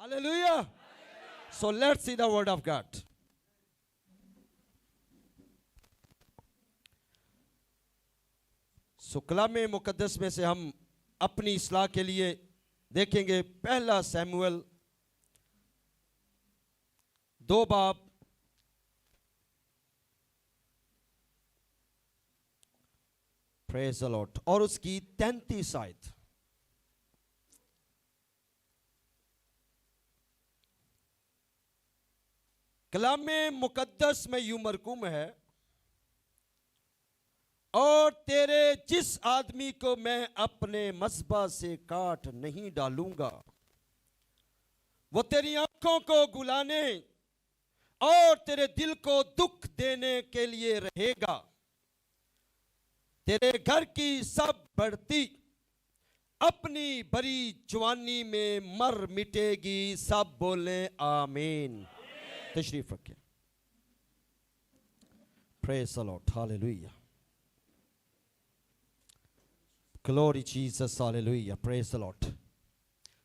Hallelujah. So let's see the word of God. So कलाम मुकद्दस में से हम अपनी इस्लाह के लिए देखेंगे पहला सैमुएल 2 बाब प्रेज द लॉर्ड और उसकी 33 आयत। कलाम मुकद्दस में यूं मरकूम है, और तेरे जिस आदमी को मैं अपने मज़बा से काट नहीं डालूंगा वो तेरी आंखों को गुलाने और तेरे दिल को दुख देने के लिए रहेगा। तेरे घर की सब बढ़ती अपनी बड़ी जवानी में मर मिटेगी। सब बोले आमीन। तशरीफ रखें। Praise the Lord, hallelujah, glory Jesus, hallelujah, praise the Lord.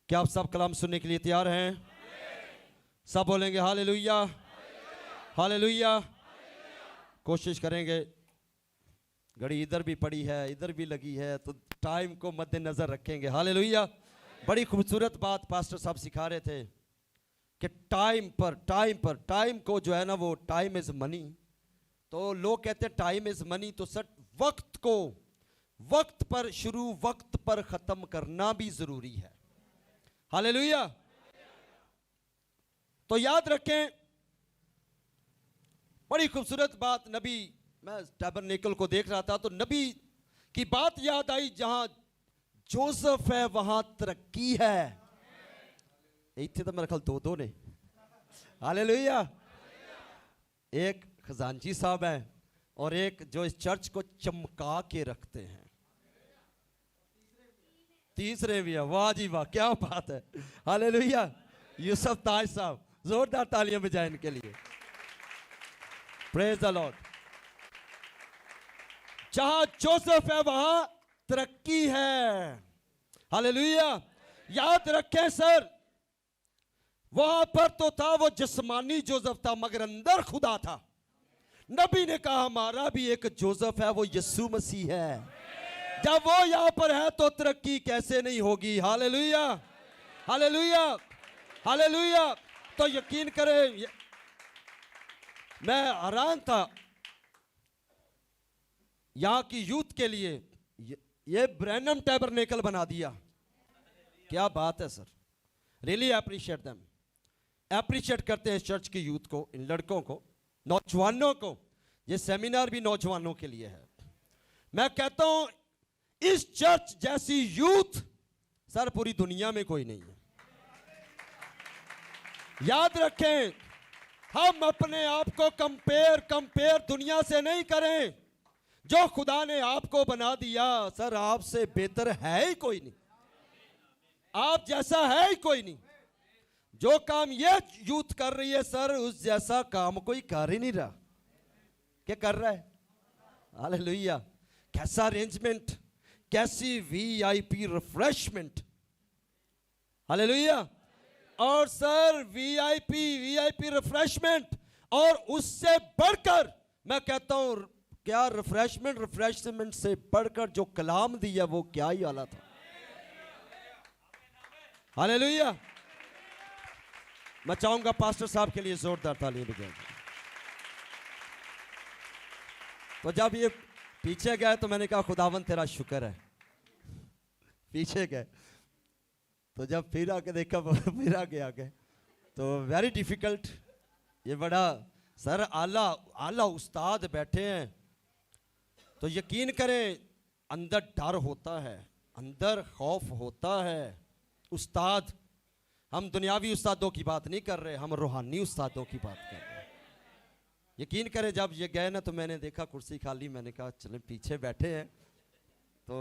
क्या आप सब कलाम सुनने के लिए तैयार हैं? सब बोलेंगे हालेलुया, हालेलुया। कोशिश करेंगे, घड़ी इधर भी पड़ी है इधर भी लगी है, तो टाइम को मद्देनजर रखेंगे। हालेलुया। बड़ी खूबसूरत बात पास्टर साहब सिखा रहे थे कि टाइम को जो है ना, वो टाइम इज मनी। तो लोग कहते हैं टाइम इज मनी, तो सर वक्त को वक्त पर शुरू वक्त पर खत्म करना भी जरूरी है। हालेलुया। तो याद रखें, बड़ी खूबसूरत बात नबी, मैं टैबरनेकल को देख रहा था तो नबी की बात याद आई, जहां जोसेफ है वहां तरक्की है। इतने तो मेरे ख्याल दो ने। हालेलुया। एक खजांची साहब है और एक जो इस चर्च को चमका के रखते हैं, तीसरे भी है। वाह जी वाह, क्या बात है। हालेलुया। यूसुफ ताज साहब, जोरदार तालियां बजाएं इनके लिए। Praise the Lord. जहां जोसेफ है वहां तरक्की है। हालेलुया। याद रखें सर, वहां पर तो था वो जिस्मानी जोसेफ था, मगर अंदर खुदा था। नबी ने कहा हमारा भी एक जोसेफ है, वो यीशु मसीह है। जब वो यहां पर है तो तरक्की कैसे नहीं होगी। Hallelujah, hallelujah, hallelujah. तो यकीन करें, मैं हैरान था यहां की यूथ के लिए ये ब्रैनम टैबरनेकल बना दिया। क्या बात है sir, really appreciate them. Appreciate करते हैं इस चर्च की यूथ को, इन लड़कों को, नौजवानों को। ये सेमिनार भी नौजवानों के लिए है। मैं कहता हूं इस चर्च जैसी यूथ सर पूरी दुनिया में कोई नहीं है। याद रखें, हम अपने आप को कंपेयर दुनिया से नहीं करें। जो खुदा ने आपको बना दिया सर, आपसे बेहतर है ही कोई नहीं, आप जैसा है ही कोई नहीं। जो काम ये यूथ कर रही है सर, उस जैसा काम कोई कर ही नहीं रहा। क्या कर रहा है? हालेलुया। कैसा अरेंजमेंट, कैसी वीआईपी रिफ्रेशमेंट। हालेलुया। और सर वीआईपी रिफ्रेशमेंट, और उससे बढ़कर मैं कहता हूं, क्या रिफ्रेशमेंट से बढ़कर जो कलाम दिया वो क्या ही आला था। हालेलुया। मैं चाहूंगा पास्टर साहब के लिए जोरदार तालियां बजाएं। तो जब ये पीछे गए तो मैंने कहा खुदावन तेरा शुक्र है। पीछे गए तो जब फिर आके देखा, फिर आगे आ गए, तो वेरी डिफिकल्ट। ये बड़ा सर आला उस्ताद बैठे हैं, तो यकीन करें अंदर डर होता है, अंदर खौफ होता है। उस्ताद, हम दुनियावी उस्तादों की बात नहीं कर रहे, हम रूहानी उस्तादों की बात कर रहे हैं। यकीन करें जब ये गए ना तो मैंने देखा कुर्सी खाली, मैंने कहा चलें पीछे बैठे हैं। तो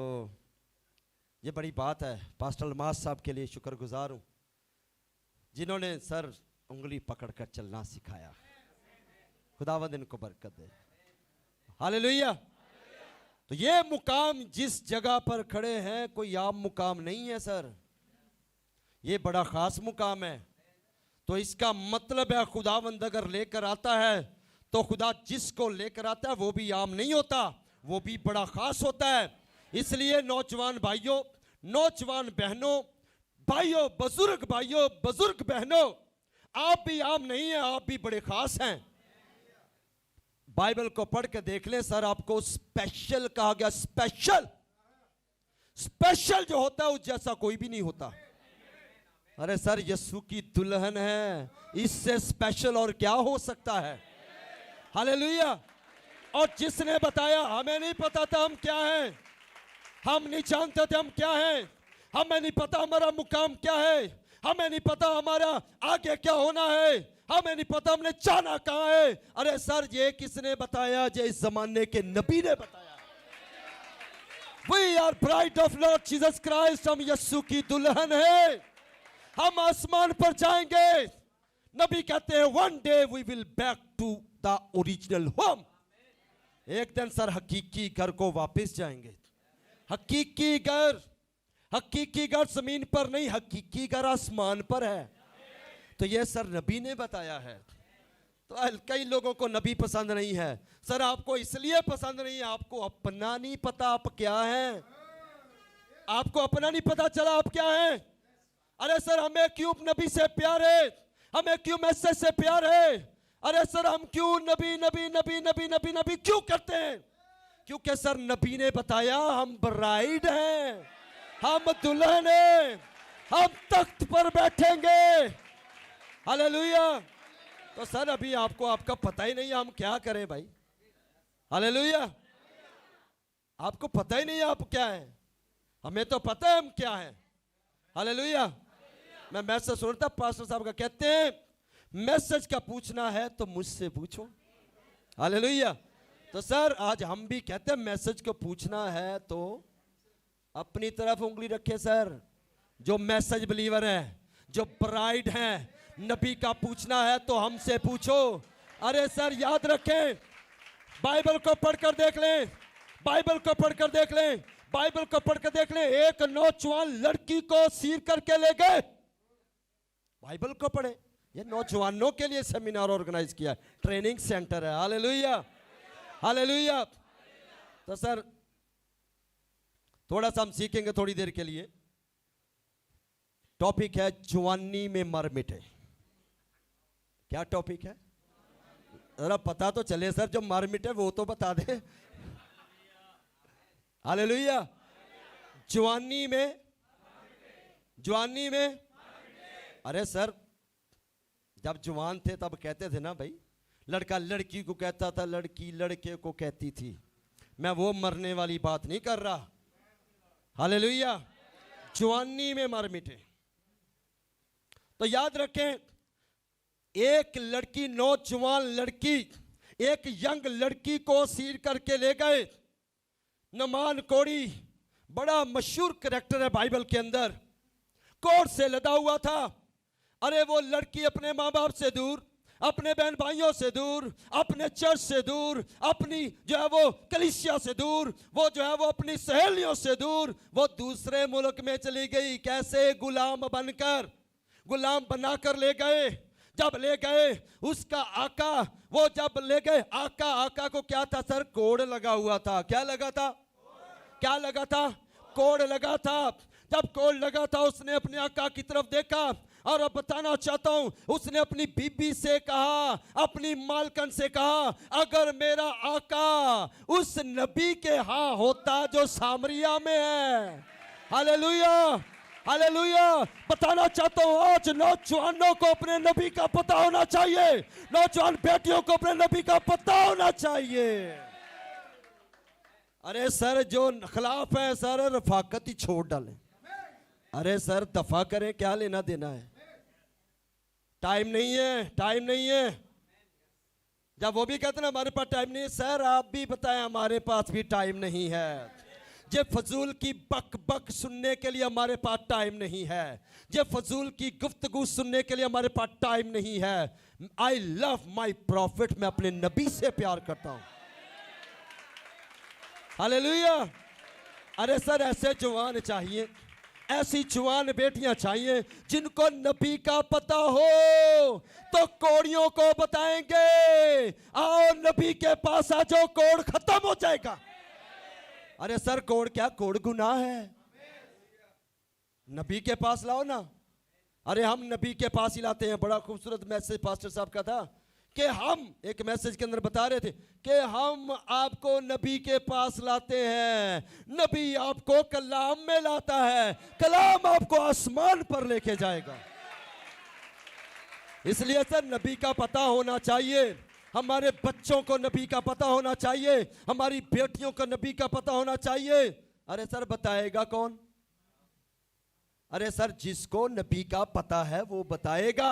ये बड़ी बात है। पास्टर अलमास साहब के लिए शुक्रगुजार हूँ, जिन्होंने सर उंगली पकड़कर चलना सिखाया। खुदावंद इनको बरकत दे। हालेलुया। तो ये मुकाम जिस जगह पर खड़े हैं कोई आम मुकाम नहीं है सर, ये बड़ा खास मुकाम है। तो इसका मतलब है खुदावंद अगर लेकर आता है तो खुदा जिसको लेकर आता है वो भी आम नहीं होता, वो भी बड़ा खास होता है। इसलिए नौजवान भाइयों, नौजवान बहनों, भाइयों, बुजुर्ग बहनों, आप भी आम नहीं हैं, आप भी बड़े खास हैं। बाइबल को पढ़ के देख लें सर, आपको स्पेशल कहा गया। स्पेशल, स्पेशल जो होता है उस जैसा कोई भी नहीं होता। अरे सर यीशु की दुल्हन है, इससे स्पेशल और क्या हो सकता है। हालेलुया। और जिसने बताया, हमें नहीं पता था हम क्या हैं, हम नहीं जानते थे हम क्या हैं, हमें नहीं पता हमारा मुकाम क्या है, हमें नहीं पता हमारा आगे क्या होना है, हमें नहीं पता हमने जाना कहां है। अरे सर ये किसने बताया? ये इस जमाने के नबी ने बताया। We are bride of Lord Jesus Christ, हम यीशु की दुल्हन है, हम आसमान पर जाएंगे। नबी कहते हैं one day we will back to the original home। एक दिन सर हकीकी घर को वापस जाएंगे। हकीकी घर, हकीकी घर जमीन पर नहीं, हकीकी घर आसमान पर है। तो ये सर नबी ने बताया है। तो कई लोगों को नबी पसंद नहीं है। सर आपको इसलिए पसंद नहीं है, आपको अपना नहीं पता आप क्या हैं, आपको अपना नहीं पता चला आप क्या हैं। अरे सर हमें क्यों नबी से प्यार है, हमें क्यों मैसेज से प्यार है। अरे सर हम क्यों नबी नबी नबी नबी नबी नबी क्यों करते हैं? क्योंकि सर नबी ने बताया हम ब्राइड हैं, हम दुल्हन हैं, हम तख्त पर बैठेंगे। हालेलुया। तो सर अभी आपको आपका पता ही नहीं है हम क्या करें भाई। हालेलुया। आपको पता ही नहीं है आप क्या हैं, हमें तो पता है हम क्या हैं। हालेलुया। मैं मैसेज सुनता पास्टर साहब का, कहते हैं मैसेज का पूछना है तो मुझसे पूछो। हालेलुया। तो सर आज हम भी कहते हैं मैसेज को पूछना है तो अपनी तरफ उंगली रखे सर। जो मैसेज बिलीवर है, जो ब्राइड है, नबी का पूछना है तो हमसे पूछो। अरे सर याद रखें, बाइबल को पढ़कर देख लें, बाइबल को पढ़कर देख लें, बाइबल को पढ़कर देख लें। एक नौजवान लड़की को सीर करके ले गए। बाइबल को पढ़े, ये नौजवानों के लिए सेमिनार ऑर्गेनाइज किया है, ट्रेनिंग सेंटर है। Hallelujah, hallelujah. तो सर थोड़ा सा हम सीखेंगे थोड़ी देर के लिए। टॉपिक है जवानी में मर मिटे। क्या टॉपिक है? जरा पता तो चले सर, जो मर मिटे वो तो बता दे। हालेलुया। जवानी में, जवानी में। अरे सर जब जवान थे तब कहते थे ना भाई, लड़का लड़की को कहता था, लड़की लड़के को कहती थी। मैं वो मरने वाली बात नहीं कर रहा। हालेलुया। जवानी में मर मिटे। तो याद रखें, एक लड़की, नौजवान लड़की, एक यंग लड़की को सीर करके ले गए। नमान कोड़ी बड़ा मशहूर कैरेक्टर है बाइबल के अंदर, कोर्ट से लदा हुआ था। अरे वो लड़की अपने माँ बाप से दूर, अपने बहन भाइयों से दूर, अपने चर्च से दूर, अपनी जो है वो कलीसिया से दूर, वो जो है वो अपनी सहेलियों से दूर, वो दूसरे मुल्क में चली गई। कैसे? गुलाम बनकर, गुलाम बनाकर ले गए। जब ले गए उसका आका, वो जब ले गए आका, आका को क्या था सर? कोड लगा हुआ था। क्या लगा था? क्या लगा था? कोड लगा था। जब कोड लगा था उसने अपने आका की तरफ देखा, और अब बताना चाहता हूं, उसने अपनी बीबी से कहा, अपनी मालकन से कहा, अगर मेरा आका उस नबी के हां होता जो सामरिया में है। Hallelujah, hallelujah. बताना चाहता हूं आज नौजवानों को अपने नबी का पता होना चाहिए, नौजवान बेटियों को अपने नबी का पता होना चाहिए। अरे सर जो खिलाफ है सर रफाकत ही छोड़ डालें। अरे सर दफा करें, क्या लेना देना है। टाइम नहीं है, टाइम नहीं है। जब वो भी कहते ना हमारे पास टाइम नहीं है, सर आप भी बताएं हमारे पास भी टाइम नहीं है। जे फजूल की बक बक सुनने के लिए हमारे पास टाइम नहीं है, जे फजूल की गुफ्तगू सुनने के लिए हमारे पास टाइम नहीं है। आई लव माई प्रॉफिट, मैं अपने नबी से प्यार करता हूं। हालेलुया। अरे सर ऐसे जवान चाहिए, ऐसी जवान बेटियां चाहिए जिनको नबी का पता हो। तो कोड़ियों को बताएंगे आओ नबी के पास आ जाओ, कोड़ खत्म हो जाएगा। अरे सर कोड़ क्या, कोड़ गुनाह है, नबी के पास लाओ ना। अरे हम नबी के पास ही लाते हैं। बड़ा खूबसूरत मैसेज पास्टर साहब का था कि हम एक मैसेज के अंदर बता रहे थे कि हम आपको नबी के पास लाते हैं, नबी आपको कलाम में लाता है, कलाम आपको आसमान पर लेके जाएगा। इसलिए सर नबी का पता होना चाहिए, हमारे बच्चों को नबी का पता होना चाहिए, हमारी बेटियों को नबी का पता होना चाहिए। अरे सर बताएगा कौन? अरे सर जिसको नबी का पता है वो बताएगा।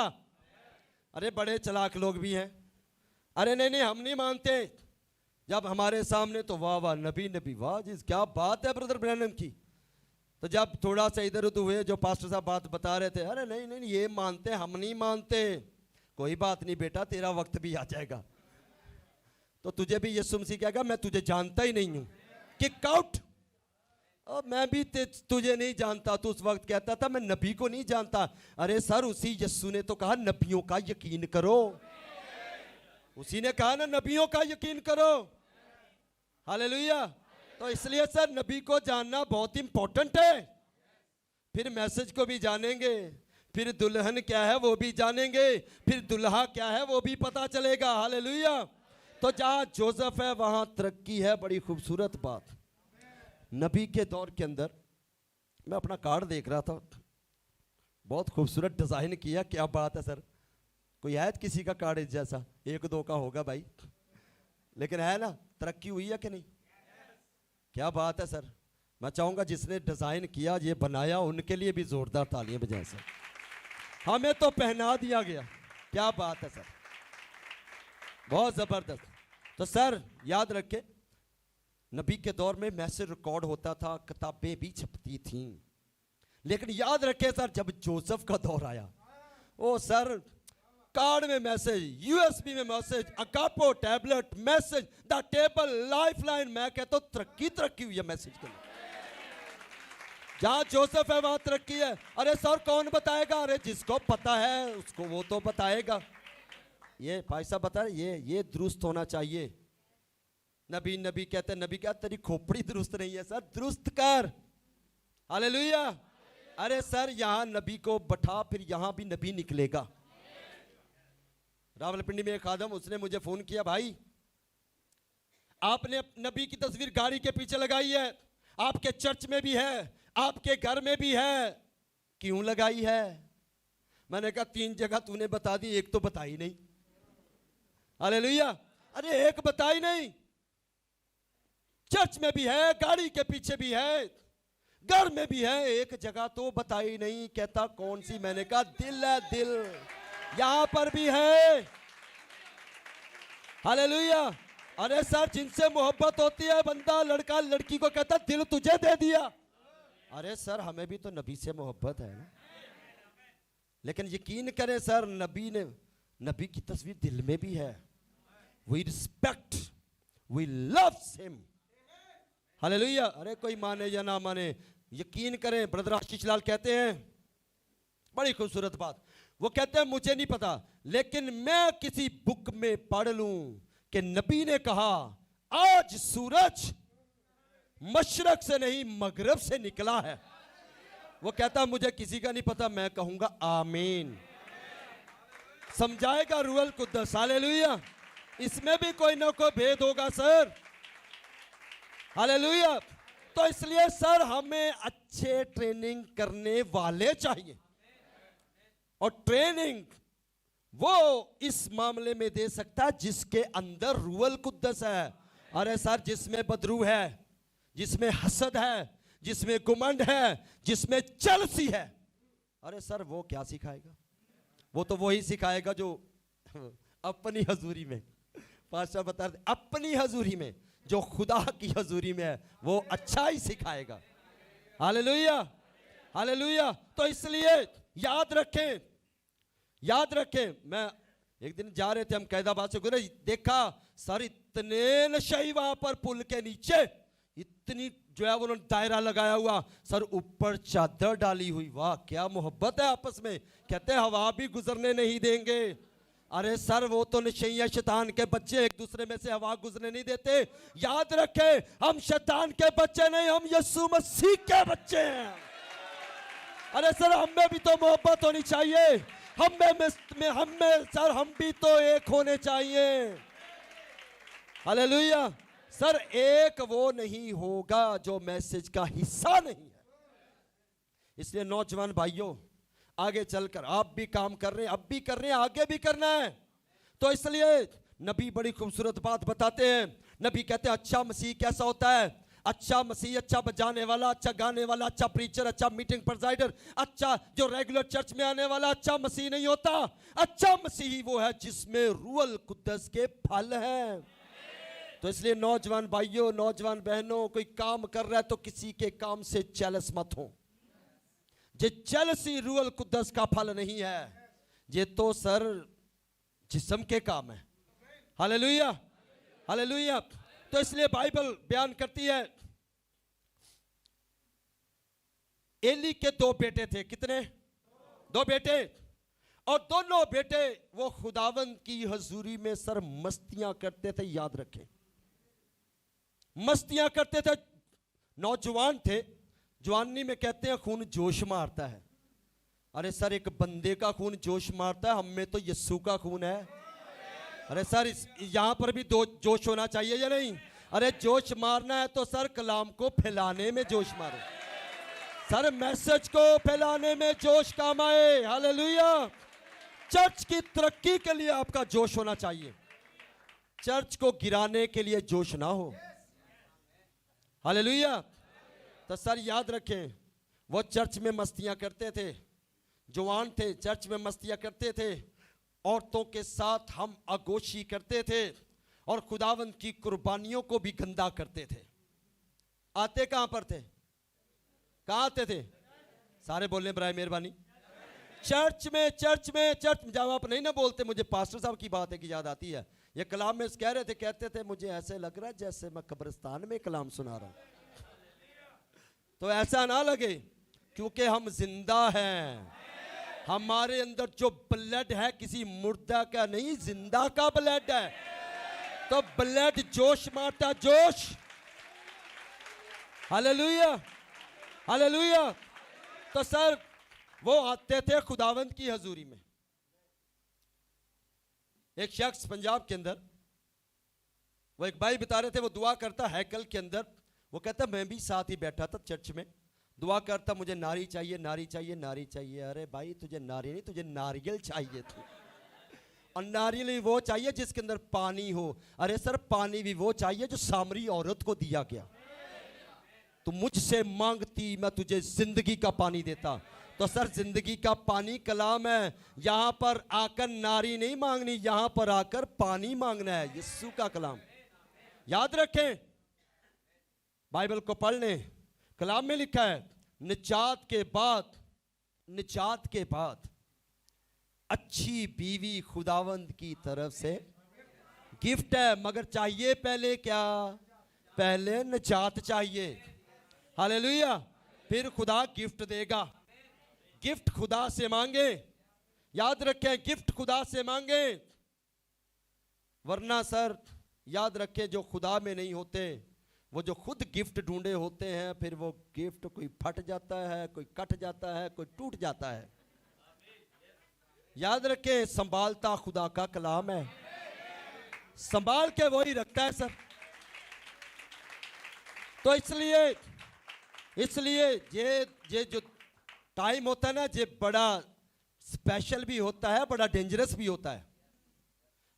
अरे बड़े चालाक लोग भी हैं, अरे नहीं नहीं हम नहीं मानते, जब हमारे सामने तो वाह वाह नबी नबी, वाह जिस क्या बात है ब्रदर ब्रैनम की। तो जब थोड़ा सा इधर उधर हुए, जो पास्टर साहब बात बता रहे थे, अरे नहीं नहीं ये मानते, हम नहीं मानते। कोई बात नहीं बेटा, तेरा वक्त भी आ जाएगा तो तुझे भी यीशु मसीह कहेगा मैं तुझे जानता ही नहीं हूं, किक आउट। और मैं भी तुझे नहीं जानता, तो उस वक्त कहता था मैं नबी को नहीं जानता। अरे सर उसी यीशु ने तो कहा नबियों का यकीन करो, उसी ने कहा ना नबियों का यकीन करो। हालेलुया। तो इसलिए सर नबी को जानना बहुत इंपॉर्टेंट है। फिर मैसेज को भी जानेंगे, फिर दुल्हन क्या है वो भी जानेंगे, फिर दुल्हा क्या है वो भी पता चलेगा। हालेलुया। तो जहां जोसेफ है वहां तरक्की है। बड़ी खूबसूरत बात, नबी के दौर के अंदर मैं अपना कार्ड देख रहा था, बहुत खूबसूरत डिजाइन किया। क्या बात है सर, कोई है किसी का कार्ड इस जैसा? एक दो का होगा भाई, लेकिन है ना, तरक्की हुई है कि नहीं? क्या बात है सर। मैं चाहूंगा जिसने डिजाइन किया, ये बनाया, उनके लिए भी जोरदार तालियां बजाएं सर। हमें तो पहना दिया गया। क्या बात है सर, बहुत जबरदस्त। तो सर याद रखें नबी के दौर में मैसेज रिकॉर्ड होता था, किताबें भी छपती थीं, लेकिन याद रखें सर जब जोसेफ का दौर आया, ओ सर कार्ड में मैसेज, यूएसबी में मैसेज, अकापो tablet message, the table, lifeline. मैं कहता हूं तरक्की तरक्की हुई है मैसेज के लिए। जहां जोसेफ है वहां तरक्की है। अरे सर कौन बताएगा? अरे जिसको पता है उसको वो तो बताएगा। ये भाई साहब बता रहे ये दुरुस्त होना चाहिए। नबी नबी कहते हैं, नबी क्या तेरी खोपड़ी दुरुस्त नहीं है सर, दुरुस्त कर। हालेलुया। अरे सर यहां नबी को बैठा, फिर यहां भी नबी निकलेगा। रावलपिंडी में एक खादम, उसने मुझे फोन किया, भाई आपने नबी की तस्वीर गाड़ी के पीछे लगाई है, आपके चर्च में भी है, आपके घर में भी है, क्यों लगाई है? मैंने कहा 3 जगह तूने बता दी, एक तो बताई नहीं। हालेलुया। अरे एक बताई नहीं, चर्च में भी है, गाड़ी के पीछे भी है, घर में भी है, एक जगह तो बताई नहीं। कहता कौन सी? मैंने कहा दिल है, दिल यहां पर भी है। हालेलुया। अरे सर जिनसे मोहब्बत होती है, बंदा लड़का लड़की को कहता दिल तुझे दे दिया। अरे सर हमें भी तो नबी से मोहब्बत है ना, लेकिन यकीन करें सर नबी की तस्वीर दिल में भी है। We respect, we love him. Hallelujah. अरे कोई माने या ना माने, यकीन करें ब्रदर आशीष लाल कहते हैं बड़ी खूबसूरत बात, वो कहते हैं मुझे नहीं पता, लेकिन मैं किसी बुक में पढ़ लूं कि नबी ने कहा आज सूरज मशरक से नहीं मगरब से निकला है। वो कहता मुझे किसी का नहीं पता, मैं कहूंगा आमीन। समझाएगा रूहल कुद्दस। हालेलुया। इसमें भी कोई ना कोई भेद होगा सर। हालेलुया। तो इसलिए सर हमें अच्छे ट्रेनिंग करने वाले चाहिए, और ट्रेनिंग वो इस मामले में दे सकता है जिसके अंदर रूहल कुद्दस है। अरे सर जिसमें बदरू है, जिसमें हसद है, जिसमें गुमंड है, जिसमें जलसी है, अरे सर वो क्या सिखाएगा? वो तो वही सिखाएगा जो अपनी हजूरी में, पास्टर बता रहे अपनी हजूरी में, जो खुदा की हजूरी में है वो अच्छा ही सिखाएगा। हालेलुया। हालेलुया। तो इसलिए याद रखें, याद रखें। मैं एक दिन जा रहे थे हम कैदाबाद से गुजरे, देखा सर इतने नशे वहां पर पुल के नीचे, इतनी जो है उन्होंने दायरा लगाया हुआ, सर ऊपर चादर डाली हुई। वाह क्या मोहब्बत है आपस में। कहते हैं हवा भी गुजरने नहीं देंगे, अरे सर वो तो निश्चय शैतान के बच्चे एक दूसरे में से हवा गुजरने नहीं देते। याद रखें, हम शैतान के बच्चे नहीं, हम यीशु मसीह के बच्चे हैं। अरे सर हमें भी तो मोहब्बत होनी चाहिए, हमें सर हम भी तो एक होने चाहिए। हालेलुया। सर एक वो नहीं होगा जो मैसेज का हिस्सा नहीं है। इसलिए नौजवान भाइयों, आगे चलकर आप भी काम कर रहे हैं, अब भी कर रहे हैं, आगे भी करना है। तो इसलिए नबी बड़ी खूबसूरत बात बताते हैं। नबी कहते हैं अच्छा मसीह कैसा होता है? अच्छा मसीह अच्छा बजाने वाला, अच्छा गाने वाला, अच्छा प्रीचर, अच्छा मीटिंग प्रेसिडर, अच्छा जो रेगुलर चर्च में आने वाला अच्छा मसीह नहीं होता। अच्छा मसीह वो है जिसमें रूहल कुद्दस के फल हैं। तो इसलिए नौजवान भाइयों, नौजवान बहनों, कोई काम कर रहा है तो किसी के काम से जेलस मत हो। जे जेलसी रूहल कुद्दस का फल नहीं है, ये तो सर जिस्म के काम है। Hallelujah, hallelujah. तो इसलिए बाइबल बयान करती है, एली के 2 बेटे थे। कितने? 2 बेटे। और दोनों बेटे वो खुदावंद की हजूरी में सर मस्तियां करते थे। याद रखें, मस्तियां करते थे। नौजवान थे, जवानी में कहते हैं खून जोश मारता है। अरे सर एक बंदे का खून जोश मारता है, हम में तो यीशु का खून है। अरे सर यहां पर भी जोश होना चाहिए या नहीं? अरे जोश मारना है तो सर कलाम को फैलाने में जोश मारो, सर मैसेज को फैलाने में जोश काम आए। हालेलुया। चर्च की तरक्की के लिए आपका जोश होना चाहिए, चर्च को गिराने के लिए जोश ना हो। हालेलुया। तो सर याद रखें, वो चर्च में मस्तियां करते थे, जवान थे, चर्च में मस्तियां करते थे, औरतों के साथ हम आगोशी करते थे और खुदावंद की कुर्बानियों को भी गंदा करते थे। आते कहां पर थे? कहां आते थे? सारे बोलने बराए मेहरबानी। चर्च में, चर्च में, चर्च में। जब आप नहीं ना बोलते, मुझे पास्टर साहब की बात है कि याद आती है। ये कलाम में कह रहे थे, कहते थे मुझे ऐसे लग रहा है जैसे मैं कब्रिस्तान में कलाम सुना रहा हूं। तो ऐसा ना लगे, क्योंकि हम जिंदा हैं। हमारे अंदर जो ब्लड है किसी मुर्दा का नहीं, जिंदा का ब्लड है। तो ब्लड जोश मारता, जोश। Hallelujah, hallelujah. तो सर वो आते थे खुदावंद की हजूरी में। एक शख्स पंजाब के अंदर, वो एक भाई बता रहे थे, वो दुआ करता हैकल के अंदर। वो कहता मैं भी साथ ही बैठा था चर्च में, दुआ करता मुझे नारी चाहिए, नारी चाहिए, नारी चाहिए। अरे भाई तुझे नारी नहीं, तुझे नारियल चाहिए थी। और नारियल भी वो चाहिए जिसके अंदर पानी हो। अरे सर पानी भी वो चाहिए जो सामरी औरत को दिया गया। तू मुझसे मांगती, मैं तुझे जिंदगी का पानी देता। तो सर जिंदगी का पानी कलाम है। यहां पर आकर नारी नहीं मांगनी, यहां पर आकर पानी मांगना है, यीशु का कलाम। याद रखें, बाइबल को पढ़ लें, कलाम में लिखा है निजात के बाद, निजात के बाद अच्छी बीवी खुदावंद की तरफ से गिफ्ट है। मगर चाहिए पहले क्या? पहले निजात चाहिए। हालेलुया। फिर खुदा गिफ्ट देगा। गिफ्ट खुदा से मांगे। याद रखें, गिफ्ट खुदा से मांगे, वरना सर याद रखें जो खुदा में नहीं होते, वो जो खुद गिफ्ट ढूंढे होते हैं, फिर वो गिफ्ट कोई फट जाता है, कोई कट जाता है, कोई टूट जाता है। याद रखें, संभालता खुदा का कलाम है, संभाल के वही रखता है सर। तो इसलिए ये जो टाइम होता है ना, ये बड़ा स्पेशल भी होता है, बड़ा डेंजरस भी होता है।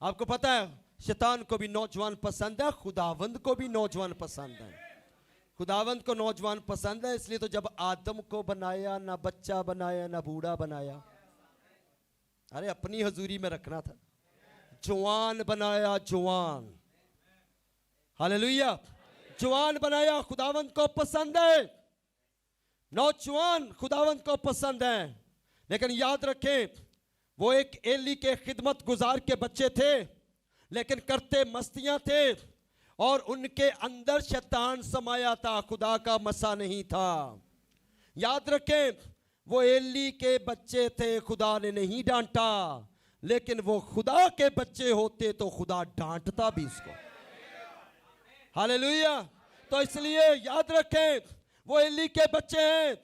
आपको पता है शैतान को भी नौजवान पसंद है, खुदावंद को भी नौजवान पसंद है। खुदावंद को नौजवान पसंद है, इसलिए तो जब आदम को बनाया, ना बच्चा बनाया ना बूढ़ा बनाया। अरे अपनी हजूरी में रखना था, जवान बनाया, जवान। हालेलुया। जवान बनाया, खुदावंद को पसंद है। नौजवान खुदावंद को पसंद है। लेकिन याद रखें, वो एक एली के खिदमत गुजार के बच्चे थे, लेकिन करते मस्तियां थे और उनके अंदर शैतान समाया था, खुदा का मसा नहीं था। याद रखें, वो एली के बच्चे थे, खुदा ने नहीं डांटा, लेकिन वो खुदा के बच्चे होते तो खुदा डांटता भी उसको। हालेलुया। तो इसलिए याद रखें, वो एली के बच्चे हैं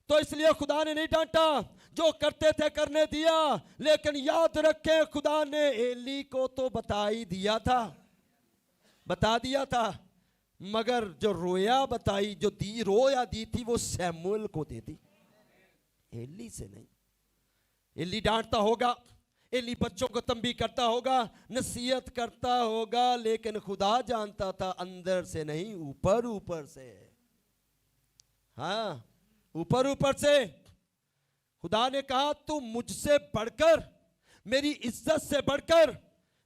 तो इसलिए खुदा ने नहीं डांटा, जो करते थे करने दिया। लेकिन याद रखें, खुदा ने एली को तो बता ही दिया था, बता दिया था, मगर जो रोया बताई, जो दी रोया दी थी, वो सैमुएल को दे दी, एली से नहीं। एली डांटता होगा, एली बच्चों को तंबी करता होगा, नसीहत करता होगा, लेकिन खुदा जानता था अंदर से नहीं, ऊपर ऊपर से। हाँ, ऊपर ऊपर से खुदा ने कहा, तू मुझसे बढ़कर, मेरी इज्जत से बढ़कर,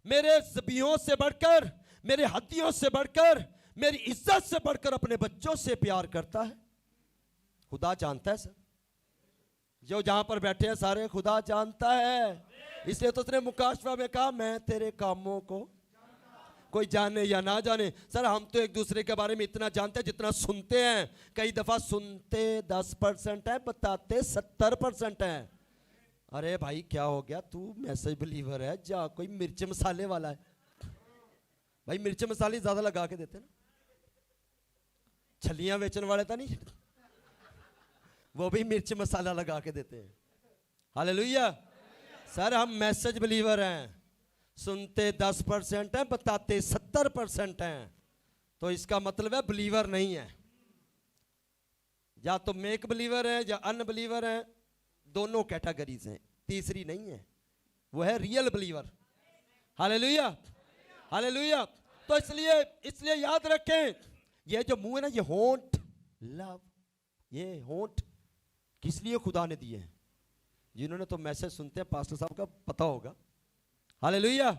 मेरे ज़बीहों से बढ़कर, मेरे हड्डियों से बढ़कर, मेरी इज्जत से बढ़कर अपने बच्चों से प्यार करता है। खुदा जानता है सर, जो जहां पर बैठे हैं सारे खुदा जानता है। इसलिए तो उसने मुकाशवा में कहा, मैं तेरे कामों को, कोई जाने या ना जाने। सर हम तो एक दूसरे के बारे में इतना जानते हैं जितना सुनते हैं। कई दफा सुनते 10% है, बताते 70% है। अरे भाई क्या हो गया, तू मैसेज बिलीवर है, जा कोई मिर्च मसाले वाला है। भाई मिर्च मसाले ज्यादा लगा के देते ना, छलियां बेचने वाले था नहीं, वो भी मिर्च मसाला लगा के देते हैं। हालेलुया। सर हम मैसेज बिलीवर हैं, सुनते 10% हैं, बताते 70% हैं। तो इसका मतलब है बिलीवर नहीं है। या तो मेक बिलीवर है या अनबिलीवर है, दोनों कैटेगरीज हैं, तीसरी नहीं है, वो है रियल बिलीवर। Hallelujah, hallelujah. तो इसलिए याद रखें, ये जो मुंह है ना, ये होंठ लव, ये होंठ किस लिए खुदा ने दिए हैं? जिन्होंने तो मैसेज सुनते हैं पास्टर साहब का पता होगा। हालेलुया।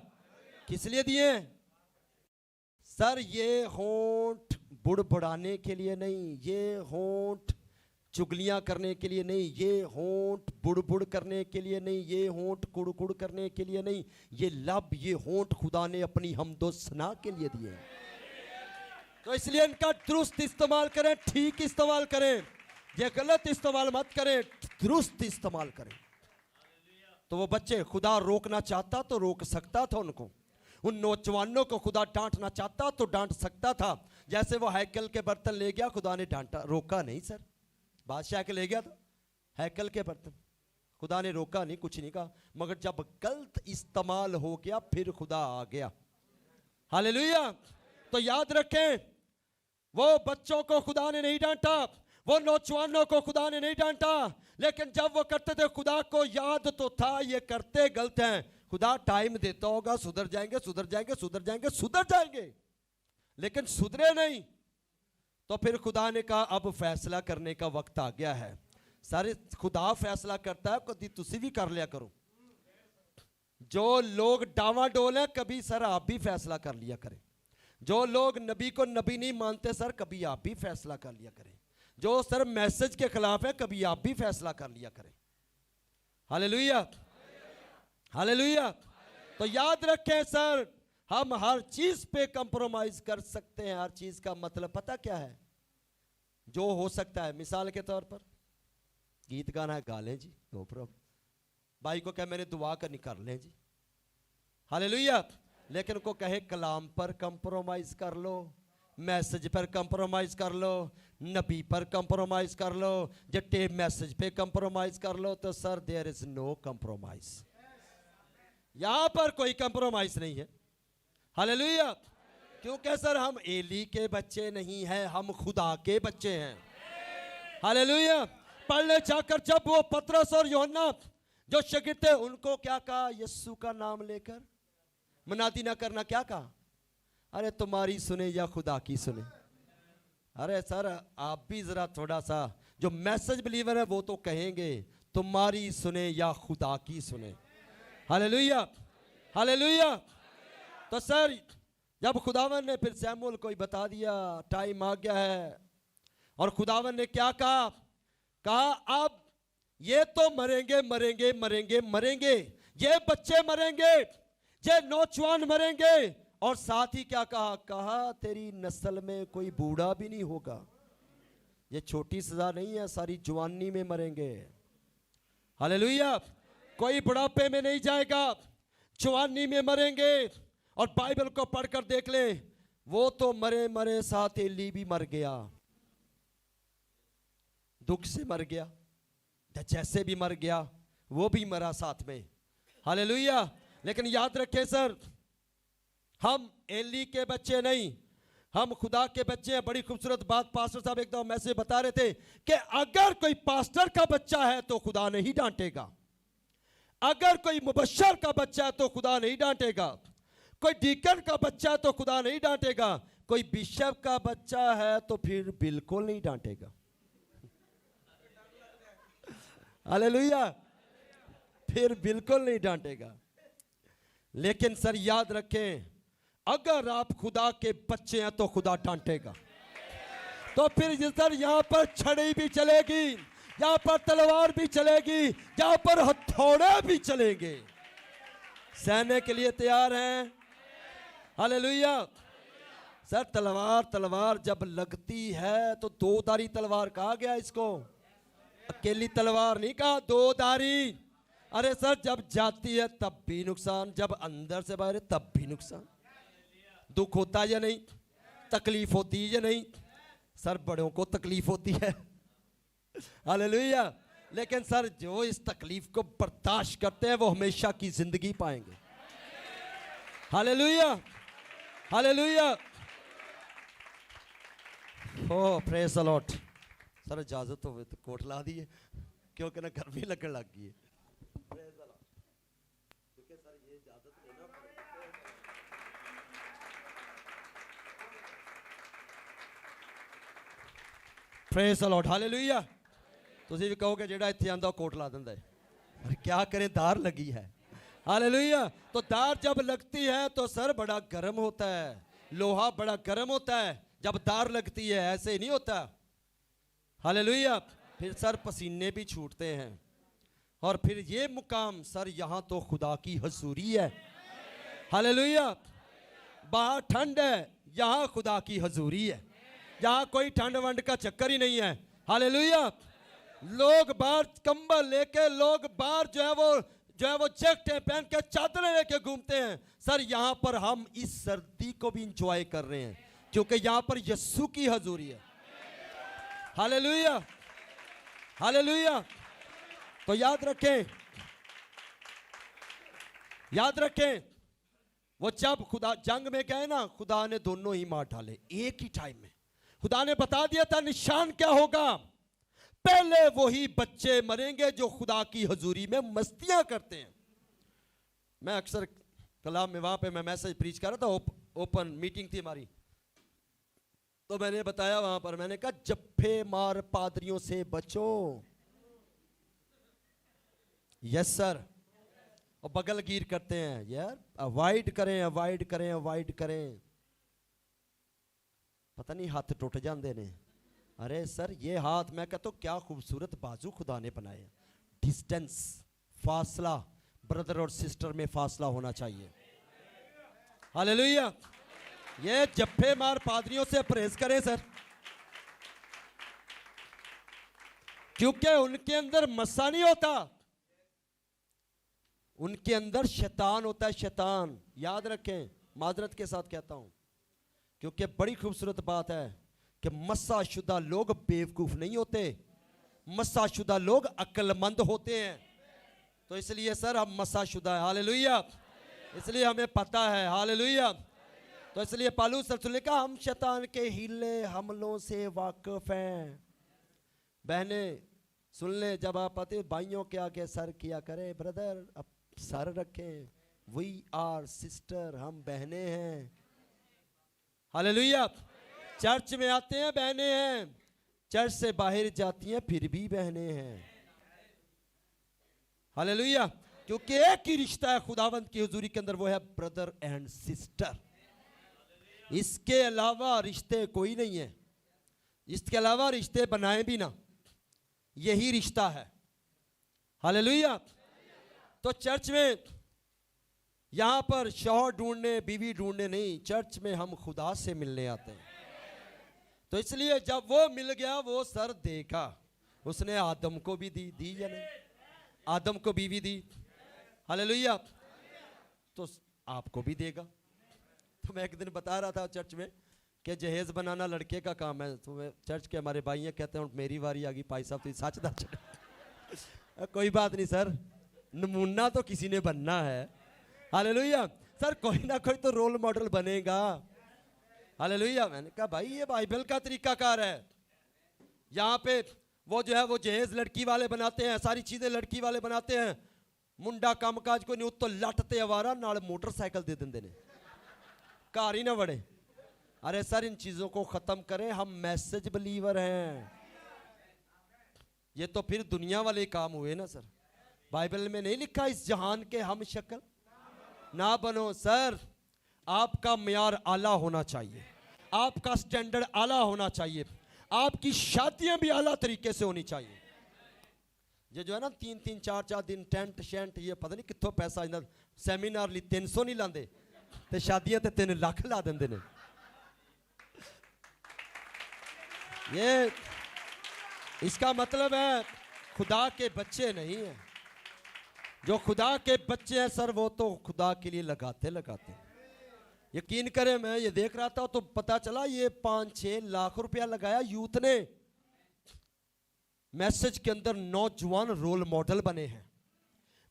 किस लिए दिए हैं सर? ये होंठ बुड़बुड़ाने के लिए नहीं, ये होंठ चुगलियां करने के लिए नहीं, ये होंठ बुड़बुड़ करने के लिए नहीं, ये होंठ कुड़कुड़ करने के लिए नहीं, ये लब, ये होंठ खुदा ने अपनी हमदो सना के लिए दिए हैं। तो इसलिए इनका दुरुस्त इस्तेमाल करें, ठीक इस्तेमाल करें, ये गलत इस्तेमाल मत करें, दुरुस्त इस्तेमाल करें। तो वो बच्चे, खुदा रोकना चाहता तो रोक सकता था उनको। उन नौजवानों को खुदा डांटना चाहता तो डांट सकता था। जैसे वो हैकल के बर्तन ले गया, खुदा ने डांटा, रोका नहीं सर। बादशाह के ले गया था हैकल के बर्तन, खुदा ने रोका नहीं, कुछ नहीं कहा, मगर जब गलत इस्तेमाल हो गया फिर खुदा आ गया। हालेलुया। तो याद रखें, वो बच्चों को खुदा ने नहीं डांटा, वो नौजवानों को खुदा ने नहीं डांटा, लेकिन जब वो करते थे खुदा को याद तो था ये करते गलत हैं। खुदा टाइम देता होगा, सुधर जाएंगे, सुधर जाएंगे, सुधर जाएंगे, सुधर जाएंगे, लेकिन सुधरे नहीं। तो फिर खुदा ने कहा अब फैसला करने का वक्त आ गया है। सारे खुदा फैसला करता है, कभी तुसी भी कर लिया करो। जो लोग डावाडोल है, कभी सर आप भी फैसला कर लिया करें। जो लोग नबी को नबी नहीं मानते सर, कभी आप भी फैसला कर लिया करें। जो सर मैसेज के खिलाफ है, कभी आप भी फैसला कर लिया करें। Hallelujah, hallelujah. तो याद रखें सर, हम हर चीज पे कंप्रोमाइज कर सकते हैं। हर चीज का मतलब पता क्या है? जो हो सकता है। मिसाल के तौर पर गीत गाना है, गा लें जी, नो प्रॉब्लम। भाई को कहे मैंने दुआ करनी, कर लें जी, हालेलुया। लेकिन उनको कहे कलाम पर कंप्रोमाइज कर लो, मैसेज पर कंप्रोमाइज कर लो, नबी पर कंप्रोमाइज कर लो, जट्टे मैसेज पे कंप्रोमाइज कर लो, तो sir there is no compromise. यहां पर कोई कंप्रोमाइज नहीं है। हालेलुया। क्योंकि सर हम एली के बच्चे नहीं हैं, हम खुदा के बच्चे हैं। हालेलुया। पढ़ने जाकर जब वो पतरस और यूहन्ना जो शागिर्द थे, उनको क्या कहा? यीशु का नाम लेकर मुनादी ना करना। क्या कहा? अरे तुम्हारी सुने या खुदा की सुने। अरे सर आप भी जरा थोड़ा सा, जो मैसेज बिलीवर है वो तो कहेंगे तुम्हारी सुने या खुदा की सुने। Hallelujah, hallelujah. तो सर जब खुदावन ने फिर सैमुअल को ही बता दिया टाइम आ गया है, और खुदावन ने क्या कहा? कहा अब ये तो मरेंगे मरेंगे मरेंगे मरेंगे, ये बच्चे मरेंगे, ये नौजवान मरेंगे, और साथ ही क्या कहा? कहा तेरी नस्ल में कोई बूढ़ा भी नहीं होगा। ये छोटी सजा नहीं है, सारी जवानी में मरेंगे। हालेलुया। कोई बुढ़ापे में नहीं जाएगा, जवानी में मरेंगे। और बाइबल को पढ़कर देख ले, वो तो मरे मरे साथ एली भी मर गया, दुख से मर गया, जैसे भी मर गया वो भी मरा साथ में। हालेलुया। लेकिन याद रखें सर, हम एली के बच्चे नहीं, हम खुदा के बच्चे हैं। बड़ी खूबसूरत बात पास्टर साहब एकदम मैसेज बता रहे थे कि अगर कोई पास्टर का बच्चा है तो खुदा नहीं डांटेगा, अगर कोई मुबश्शर का बच्चा है तो खुदा नहीं डांटेगा, कोई डीकन का बच्चा है तो खुदा नहीं डांटेगा, कोई बिशप का बच्चा है तो फिर बिल्कुल नहीं डांटेगा। हालेलुया, फिर बिल्कुल नहीं डांटेगा। लेकिन सर याद रखें, अगर आप खुदा के बच्चे हैं तो खुदा डांटेगा। तो फिर सर यहां पर छड़ी भी चलेगी, यहां पर तलवार भी चलेगी, यहां पर हथौड़े भी चलेंगे। सहने के लिए तैयार हैं? हालेलुया। सर तलवार जब लगती है तो दो धारी तलवार कहा गया इसको, अकेली तलवार नहीं कहा, दो धारी। अरे सर जब जाती है तब भी नुकसान, जब अंदर से बाहर तब भी नुकसान। दुख होता है या नहीं, तकलीफ होती है या नहीं? सर बड़ों को तकलीफ होती है, हालेलुया। लेकिन सर जो इस तकलीफ को बर्दाश्त करते हैं वो हमेशा की जिंदगी पाएंगे। Hallelujah, hallelujah. O praise the Lord. Sir इजाजत हो तो कोट ला दिए, क्योंकि ना गर्मी लगने लग गई है। क्योंकि सर ये इजाजत लेना प्रेज द लॉर्ड, हालेलुया। तुसी भी कहोगे जेड़ा इत्थे आंदा कोट ला दिंदा है, पर क्या करें दार लगी है। हालेलुया। तो दार जब लगती है तो सर बड़ा गर्म होता है, लोहा बड़ा गर्म होता है जब दार लगती है, ऐसे ही नहीं होता। हालेलुया। फिर सर पसीने भी छूटते हैं, और फिर ये मुकाम सर यहाँ तो खुदा की हजूरी है। हालेलुया। बाहर ठंड है, यहाँ खुदा की हजूरी है, यहाँ कोई ठंड वंड का चक्कर ही नहीं है। हालेलुया। लोग बाहर कंबल लेके, लोग बाहर जो है वो जैकेटें पहन के, चादरें लेके घूमते हैं। सर यहाँ पर हम इस सर्दी को भी इंजॉय कर रहे हैं, क्योंकि यहाँ पर यीशु की हजूरी है। Hallelujah, hallelujah. तो याद रखें वो जब खुदा जंग में गए ना, खुदा ने दोनों ही मार डाले एक ही टाइम में। खुदा ने बता दिया था निशान क्या होगा, पहले वही बच्चे मरेंगे जो खुदा की हजूरी में मस्तियां करते हैं। मैं अक्सर कलाम में वहां पे मैं मैसेज प्रीच कर रहा था, ओपन मीटिंग थी हमारी, तो मैंने बताया वहां पर, मैंने कहा जप्फे मार पादरियों से बचो। Yes sir. और बगल गिर करते हैं यार, अवॉइड करें। पता नहीं हाथ टूट जाते ने। अरे सर ये हाथ, मैं कहता हूं क्या खूबसूरत बाजू खुदा ने बनाए। डिस्टेंस, फासला, ब्रदर और सिस्टर में फासला होना चाहिए। हालेलुया। ये जप्फे मार पादरियों से परहेज करें सर, क्योंकि उनके अंदर मस्सा नहीं होता, उनके अंदर शैतान होता है, शैतान। याद रखें, माजरत के साथ कहता हूं, क्योंकि बड़ी खूबसूरत बात है कि मस्साशुदा लोग बेवकूफ नहीं होते, मस्साशुदा लोग अक्लमंद होते हैं। तो इसलिए सर हम मस्साशुदा है। हालेलुया। इसलिए हमें पता है। हालेलुया। तो इसलिए पालूस रसूल ने कहा हम शैतान के हीले हमलों से वाकिफ हैं। बहनें सुन ले, जब आप आते भाइयों के आगे सर किया करें, ब्रदर अब सर रखें, वी आर सिस्टर, हम बहनें हैं। हालेलुया। चर्च में आते हैं बहनें हैं, चर्च से बाहर जाती हैं फिर भी बहनें हैं। हालेलुया। क्योंकि एक ही रिश्ता है खुदावंत की हुजूरी के अंदर, वो है ब्रदर एंड सिस्टर। इसके अलावा रिश्ते कोई नहीं है, इसके अलावा रिश्ते बनाए भी ना, यही रिश्ता है। हालेलुया। तो चर्च में यहां पर शौहर ढूंढने बीवी ढूंढने नहीं, चर्च में हम खुदा से मिलने आते हैं। तो इसलिए जब वो मिल गया, वो सर देखा, उसने आदम को भी दी या नहीं, आदम को बीवी दी। हालेलुया। तो आपको भी देगा। तो मैं एक दिन बता रहा था चर्च में कि जहेज बनाना लड़के का काम है, तो चर्च के हमारे भाई हैं कहते हैं मेरी बारी आ गई भाई साहब, तो सच दा कोई बात नहीं सर, नमूना तो किसी ने बनना है। हालेलुया सर, कोई ना कोई तो रोल मॉडल बनेगा। हालेलुया। मैंने कहा भाई ये बाइबल का तरीकाकार है, यहाँ पे वो जो है वो जहेज लड़की वाले बनाते हैं, सारी चीजें लड़की वाले बनाते हैं, मुंडा कामकाज को नहीं उत्तो लटते आवारा नाल मोटरसाइकिल दे देंगे ने कार ही ना बड़े। अरे सर इन चीजों को खत्म करें, हम मैसेज बिलीवर हैं। ये तो फिर दुनिया वाले काम हुए ना सर। बाइबल में नहीं लिखा इस जहान के हम शक्ल ना बनो। सर आपका म्यार आला होना चाहिए, आपका स्टैंडर्ड आला होना चाहिए, आपकी शादियां भी आला तरीके से होनी चाहिए। ये जो है ना 3-3 4-4 दिन टेंट शेंट, ये पता नहीं कितों पैसा इन्हें सेमिनार ली 300 नहीं लाते, ते शादियां ते 3 लाख ला देंगे ने। ये इसका मतलब है खुदा के बच्चे नहीं है। जो खुदा के बच्चे हैं सर वो तो खुदा के लिए लगाते लगाते। यकीन करें मैं ये देख रहा था तो पता चला ये 5-6 लाख रुपया लगाया यूथ ने। मैसेज के अंदर नौजवान रोल मॉडल बने हैं,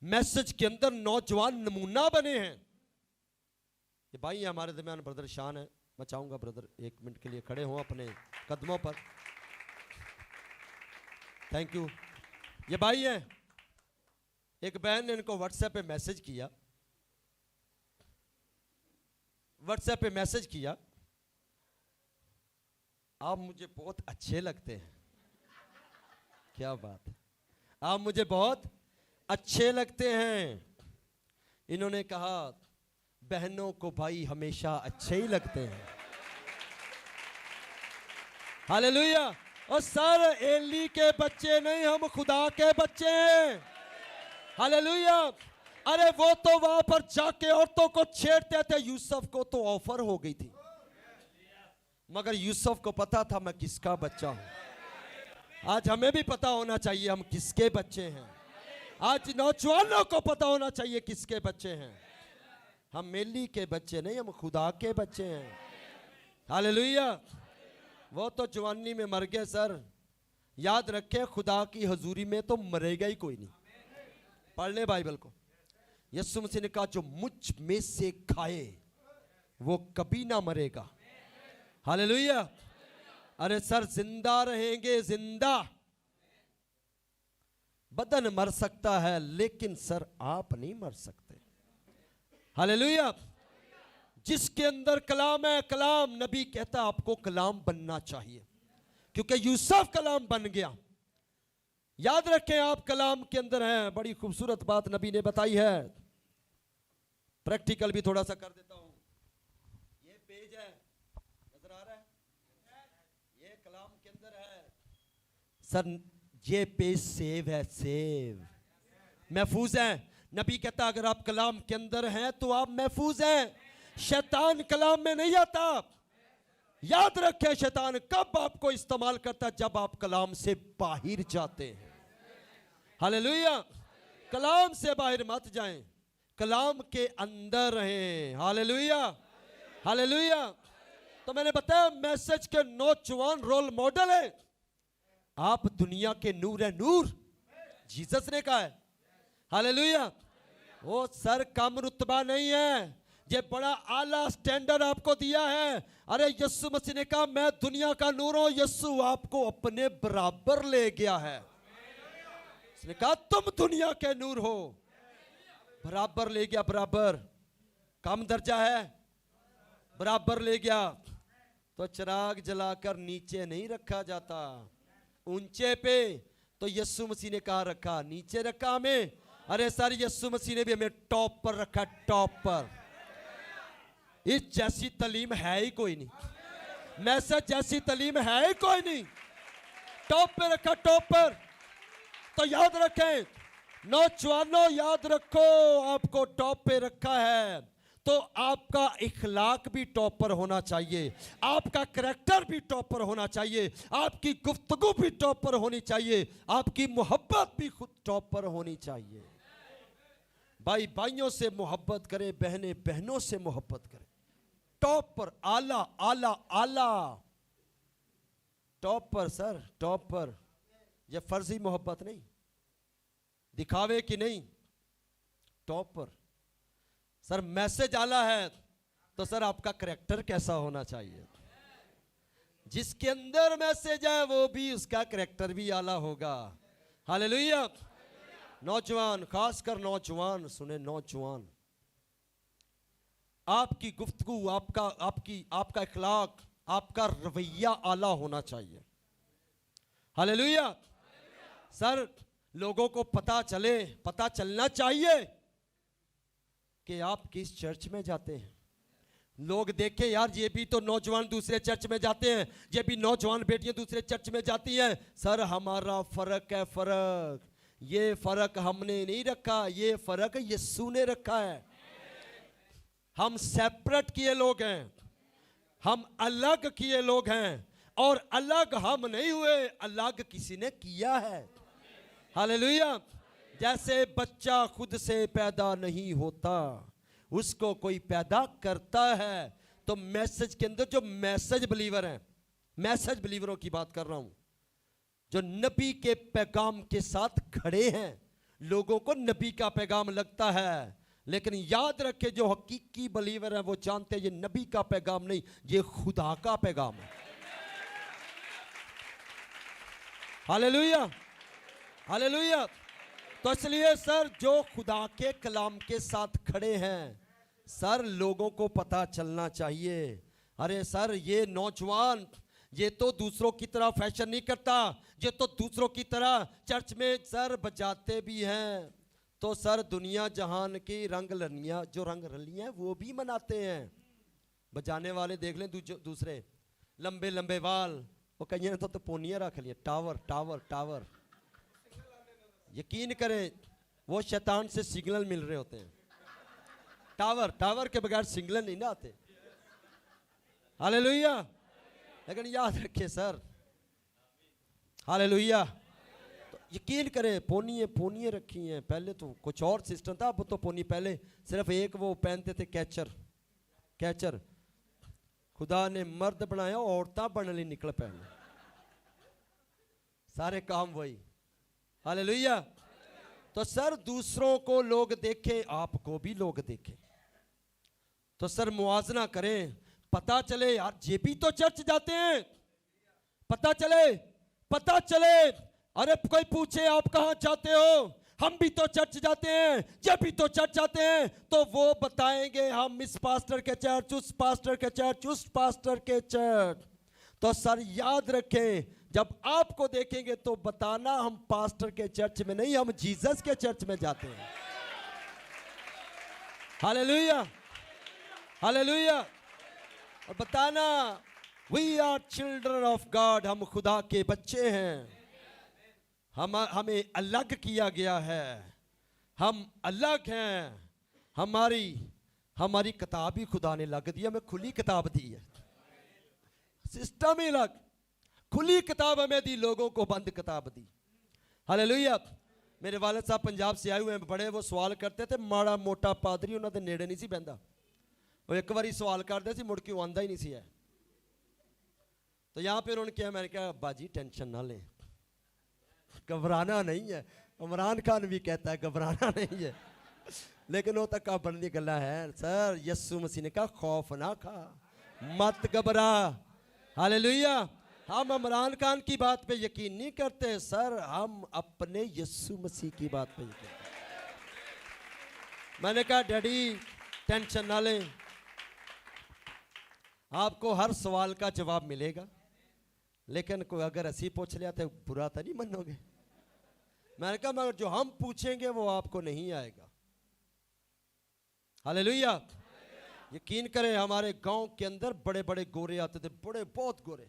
मैसेज के अंदर नौजवान नमूना बने हैं। ये भाई हमारे दरमियान ब्रदर शान है, मैं चाहूंगा ब्रदर 1 मिनट के लिए खड़े हों अपने कदमों पर। Thank you. ये भाई है, एक बहन ने इनको व्हाट्सएप पे मैसेज किया, व्हाट्सएप पे मैसेज किया, आप मुझे बहुत अच्छे लगते हैं। क्या बात है, आप मुझे बहुत अच्छे लगते हैं। इन्होंने कहा बहनों को भाई हमेशा अच्छे ही लगते हैं। हालेलुया। और सर एली के बच्चे नहीं, हम खुदा के बच्चे हैं। हालेलुया। अरे वो तो वहां पर जाके औरतों को छेड़ते थे, यूसुफ को तो ऑफर हो गई थी, मगर यूसुफ को पता था मैं किसका बच्चा हूं। आज हमें भी पता होना चाहिए हम किसके बच्चे हैं। आज नौजवानों को पता होना चाहिए किसके बच्चे हैं। हम मेली के बच्चे नहीं, हम खुदा के बच्चे हैं। हालेलुया। वो तो जवानी में मर गए सर, याद रखे खुदा की हजूरी में तो मरेगा ही कोई नहीं। पढ़ ले बाइबल को। यीशु मसीह ने कहा जो मुझ में से खाए वो कभी ना मरेगा। हालेलुया। अरे सर जिंदा रहेंगे, जिंदा। बदन मर सकता है लेकिन सर आप नहीं मर सकते। हालेलुया। जिसके अंदर कलाम है, कलाम नबी कहता है आपको कलाम बनना चाहिए, क्योंकि यूसुफ कलाम बन गया। याद रखें आप कलाम के अंदर हैं। बड़ी खूबसूरत बात नबी ने बताई है। प्रैक्टिकल भी थोड़ा सा कर देता हूं। ये पेज है, नजर आ रहा है, ये कलाम के अंदर है सर। ये पेज सेव है, सेव, महफूज है। नबी कहता अगर आप कलाम के अंदर हैं तो आप महफूज हैं। शैतान कलाम में नहीं आता। याद रखें शैतान कब आपको इस्तेमाल करता है, जब आप कलाम से बाहर जाते हैं। हालेलुया। कलाम से बाहर मत जाएं, कलाम के अंदर रहें। हालेलुया। हालेलुया। तो मैंने बताया मैसेज के नौजवान रोल मॉडल है। आप दुनिया के नूर है, नूर जीसस ने कहा है। हालेलुया। वो सर कम रुतबा नहीं है, ये बड़ा आला स्टैंडर्ड आपको दिया है। अरे यीशु मसीह ने कहा मैं दुनिया का नूर हूं। यीशु आपको अपने बराबर ले गया है। उसने कहा तुम दुनिया के नूर हो, बराबर ले गया। बराबर कम दर्जा है, बराबर ले गया। तो चिराग जलाकर नीचे नहीं रखा जाता, ऊंचे पे। तो यीशु मसीह ने कहा रखा, नीचे रखा हमें। अरे सर यीशु मसीह ने भी हमें टॉप पर रखा, टॉप पर। इस जैसी तालीम है ही कोई नहीं, मैसेज जैसी तालीम है ही कोई नहीं। टॉप पे रखा, टॉप पर। तो याद रखें नौजवानों, याद रखो आपको टॉप पे रखा है तो आपका इखलाक भी टॉप पर होना चाहिए, आपका करैक्टर भी टॉप पर होना चाहिए, आपकी गुफ्तगू भी टॉप पर होनी चाहिए, आपकी मोहब्बत भी खुद टॉप पर होनी चाहिए। भाई भाइयों से मोहब्बत करें, बहनें बहनों से मोहब्बत करें। टॉप पर, आला आला आला, टॉप पर सर, टॉप पर। यह फर्जी मोहब्बत नहीं, दिखावे की नहीं, टॉप पर। सर मैसेज आला है तो सर आपका करैक्टर कैसा होना चाहिए? जिसके अंदर मैसेज है वो भी, उसका करैक्टर भी आला होगा। हालेलुया। नौजवान, खासकर नौजवान सुने, नौजवान, आपकी गुफ्तगू, आपका इखलाक, आपका रवैया आला होना चाहिए। हालेलुया। सर लोगों को पता चलना चाहिए कि आप किस चर्च में जाते हैं। लोग देखें यार ये भी तो नौजवान दूसरे चर्च में जाते हैं, ये भी नौजवान बेटियां दूसरे चर्च में जाती हैं। सर हमारा फर्क है, फर्क, ये फर्क हमने नहीं रखा, ये फर्क यीशु ने रखा है। हम सेपरेट किए लोग हैं, हम अलग किए लोग हैं, और अलग हम नहीं हुए, अलग किसी ने किया है। हालेलुया। जैसे बच्चा खुद से पैदा नहीं होता, उसको कोई पैदा करता है। तो मैसेज के अंदर जो मैसेज बिलीवर हैं, मैसेज बिलीवरों की बात कर रहा हूं, जो नबी के पैगाम के साथ खड़े हैं। लोगों को नबी का पैगाम लगता है, लेकिन याद रखे जो हकीकी बिलीवर हैं वो जानते हैं ये नबी का पैगाम नहीं, ये खुदा का पैगाम है। Hallelujah, hallelujah. तो इसलिए सर जो खुदा के कलाम के साथ खड़े हैं, सर लोगों को पता चलना चाहिए। अरे सर ये नौजवान, ये तो दूसरों की तरह फैशन नहीं करता, ये तो दूसरों की तरह चर्च में सर बजाते भी हैं। तो सर दुनिया जहान की रंग रलियां, जो रंग रलियां वो भी मनाते हैं। बजाने वाले देख लें दूसरे, लंबे लंबे बाल, वो कहीं ने तो पोनियां रख लिया, टावर टावर टावर। यकीन करें वो शैतान से सिग्नल मिल रहे होते हैं। टावर, टावर के बगैर सिग्नल नहीं ना आते। हालेलुया। लेकिन याद रखिए सर, हालेलुया, तो यकीन करें पोनिए रखी हैं। पहले तो कुछ और सिस्टम था, अब तो पोनी, पहले सिर्फ एक वो पहनते थे कैचर। खुदा ने मर्द बनाया, औरतां बनने निकल पहले, सारे काम वही। हालेलुया। तो सर दूसरों को लोग देखें, आपको भी लोग देखें। तो सर मुआजना करें, पता चले यार ये भी तो चर्च जाते हैं, पता चले। अरे कोई पूछे आप कहां जाते हो, हम भी तो चर्च जाते हैं, ये भी तो चर्च जाते हैं, तो वो बताएंगे हम इस पास्टर के चर्च, उस पास्टर के चर्च, उस पास्टर के चर्च। तो सर याद रखें, जब आपको देखेंगे तो बताना हम पास्टर के चर्च में नहीं, हम जीसस के चर्च में जाते हैं। Hallelujah, hallelujah. और बताना we are children of God, हम खुदा के बच्चे हैं। हमें अलग किया गया है, हम अलग हैं। हमारी किताब ही खुदा ने अलग दी, हमें खुली किताब दी है। सिस्टम ही अलग, खुली किताब हमें दी, लोगों को बंद किताब दी। हालेलुया। मेरे वालिद साहब पंजाब से आए हुए हैं, बड़े वो सवाल करते थे, माड़ा मोटा पादरी उन्होंने नेड़े नहीं सी बहंदा। वो एक बारी सवाल करते सी, मुड़ के आंदा ही नहीं सी है। तो यहाँ पे उन्होंने कहा, मैंने कहा बाजी टेंशन ना लें, घबराना नहीं है। इमरान खान भी कहता है घबराना नहीं है, लेकिन वो तक बनने गला है। सर यस्सु मसीह ने कहा खौफ ना खा, मत घबरा। हालेलुया। हम इमरान खान की बात पे यकीन नहीं करते सर, हम अपने यस्सु मसीह की बात पे यकीन करते। मैंने कहा डैडी टेंशन ना लें, आपको हर सवाल का जवाब मिलेगा, लेकिन कोई अगर ऐसी पूछ लिया तो बुरा तो नहीं मनोगे। मैंने कहा मगर जो हम पूछेंगे वो आपको नहीं आएगा। हालेलुया। यकीन करें हमारे गांव के अंदर बड़े बड़े गोरे आते थे, बहुत गोरे,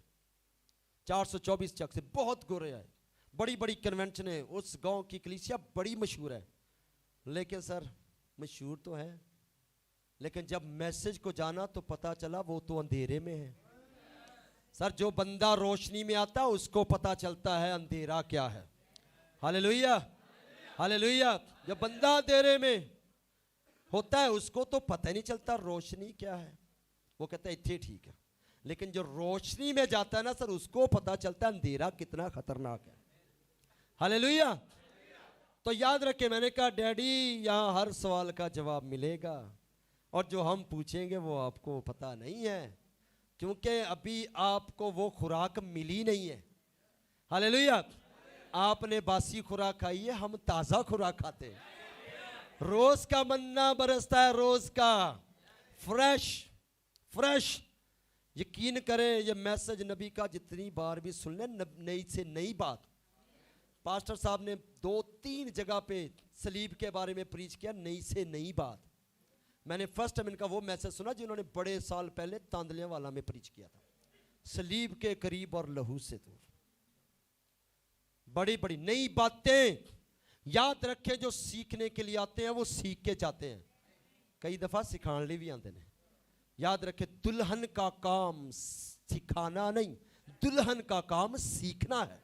424 चक से बहुत गोरे आए। बड़ी बड़ी कन्वेंशन है, उस गांव की कलीसिया बड़ी मशहूर है। लेकिन सर मशहूर तो है, लेकिन जब मैसेज को जाना तो पता चला वो तो अंधेरे में है। सर जो बंदा रोशनी में आता है उसको पता चलता है अंधेरा क्या है। Hallelujah, hallelujah. जब बंदा अंधेरे में, होता है उसको तो पता ही नहीं चलता रोशनी क्या है, वो कहता है इतने ठीक है। लेकिन जो रोशनी में जाता है ना सर, उसको पता चलता है अंधेरा कितना खतरनाक है। हालेलुया। तो याद रखे, मैंने कहा डैडी यहाँ हर सवाल का जवाब मिलेगा, और जो हम पूछेंगे वो आपको पता नहीं है, क्योंकि अभी आपको वो खुराक मिली नहीं है। हालेलुया। आपने बासी खुराक खाई है, हम ताज़ा खुराक खाते हैं। रोज का मन्ना बरसता है, रोज का फ्रेश फ्रेश। यकीन करें ये मैसेज नबी का जितनी बार भी सुन लें, नई से नई बात। पास्टर साहब ने 2-3 जगह पे सलीब के बारे में प्रीच किया, नई से नई बात। मैंने फर्स्ट टाइम इनका वो मैसेज सुना जिन्होंने बड़े साल पहले तांदलियां वाला में प्रीच किया था, सलीब के करीब और लहू से दूर। बड़ी बड़ी नई बातें। याद रखें, जो सीखने के लिए आते हैं वो सीख के जाते हैं, कई दफा सिखाने भी आते हैं। याद रखें, दुल्हन का काम सिखाना नहीं, दुल्हन का काम सीखना है।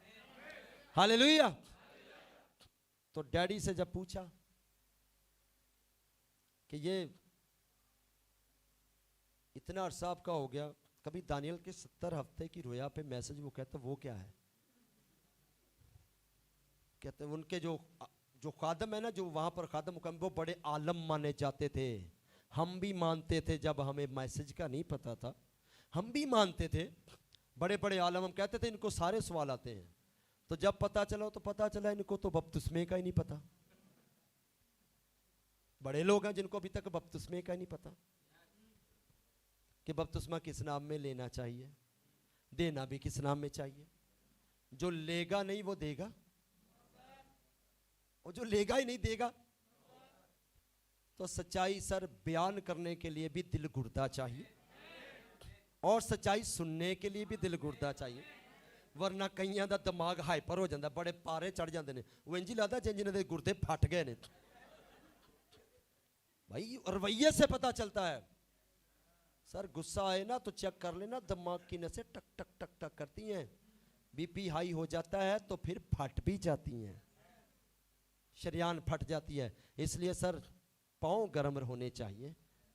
हालेलुया। तो डैडी से जब पूछा कि ये इतना अरसा आपका हो गया, कभी दानियल के 70 हफ्ते की रोया पे मैसेज, वो कहता वो क्या है? कहते उनके जो खादम है ना, जो वहां पर खादम मुकम्मल, वो बड़े आलम माने जाते थे। हम भी मानते थे, जब हमें मैसेज का नहीं पता था हम भी मानते थे। बड़े बड़े आलम, हम कहते थे इनको सारे सवाल आते हैं। तो जब पता चला तो पता चला इनको तो बपतिस्मे का ही नहीं पता। बड़े लोग हैं जिनको अभी तक बपतिस्मे का ही नहीं पता कि बपतिस्मा किस नाम में लेना चाहिए, देना भी किस नाम में चाहिए। जो लेगा नहीं वो देगा, और जो लेगा ही नहीं देगा। तो सच्चाई सर बयान करने के लिए भी दिल गुर्दा चाहिए, और सच्चाई सुनने के लिए भी दिल गुर्दा चाहिए। वरना कईयां दा दिमाग हाइपर हो जाता, बड़े पारे चढ़ जाते हैं, वो इंज लगता जिन्हें दे गुर्दे फट गए ने। भाई रवैये से पता चलता है। सर गुस्सा आए ना तो चेक कर लेना, दिमाग की नसें टक टक टक टक करती हैं, बीपी हाई हो जाता है तो फिर फट भी जाती हैं, शरियान फट जाती है। इसलिए सर पाँव गर्म होने चाहिए,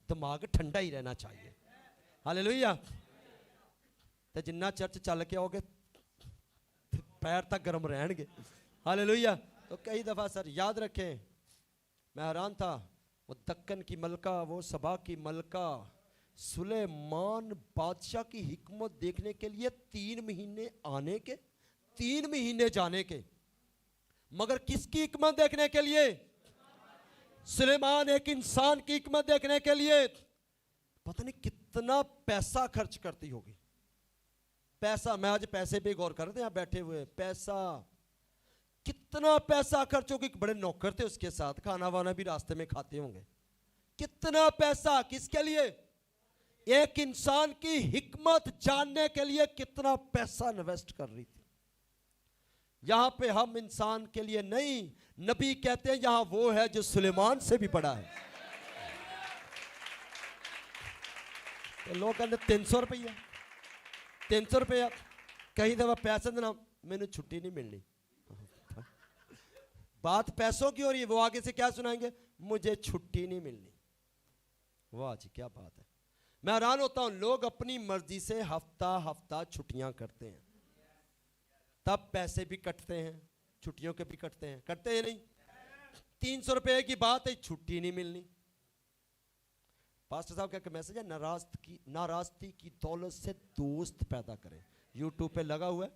दिमाग ठंडा ही रहना चाहिए। हालेलुया। तो जिन्ना चर्च चल के आओगे पैर तक गर्म रहेंगे। हालेलुया। तो कई दफ़ा सर याद रखें, मैं हैरान था, वो दक्कन की मलका, वो सबा की मलका, सुलेमान बादशाह की हिकमत देखने के लिए 3 महीने आने के, 3 महीने जाने के। मगर किसकी हिकमत देखने के लिए? सुलेमान एक इंसान की हिकमत देखने के लिए पता नहीं कितना पैसा खर्च करती होगी। पैसा, मैं आज पैसे पे गौर कर रहे थे यहाँ बैठे हुए, पैसा कितना पैसा खर्च होगी। बड़े नौकर थे उसके साथ, खाना वाना भी रास्ते में खाते होंगे। कितना पैसा किसके लिए? एक इंसान की हिकमत जानने के लिए कितना पैसा इन्वेस्ट कर रही थी। यहां पे हम इंसान के लिए नहीं, नबी कहते हैं यहां वो है जो सुलेमान से भी बड़ा है। तो लोग कहते 300 रुपया 300 रुपया, कहीं दफा पैसे देना, मैंने छुट्टी नहीं मिलनी। बात पैसों की हो रही है, वो आगे से क्या सुनाएंगे? मुझे छुट्टी नहीं मिलनी। वाह जी क्या बात है। मैं हैरान होता हूं, लोग अपनी मर्जी से हफ्ता हफ्ता छुट्टियां करते हैं, तब पैसे भी कटते हैं, छुट्टियों के भी कटते हैं, करते हैं नहीं? 300 रुपए की बात है, छुट्टी नहीं मिलनी। पास्टर साहब का मैसेज है, नाराजगी की दौलत से दोस्त पैदा करें। यूट्यूब पे लगा हुआ है,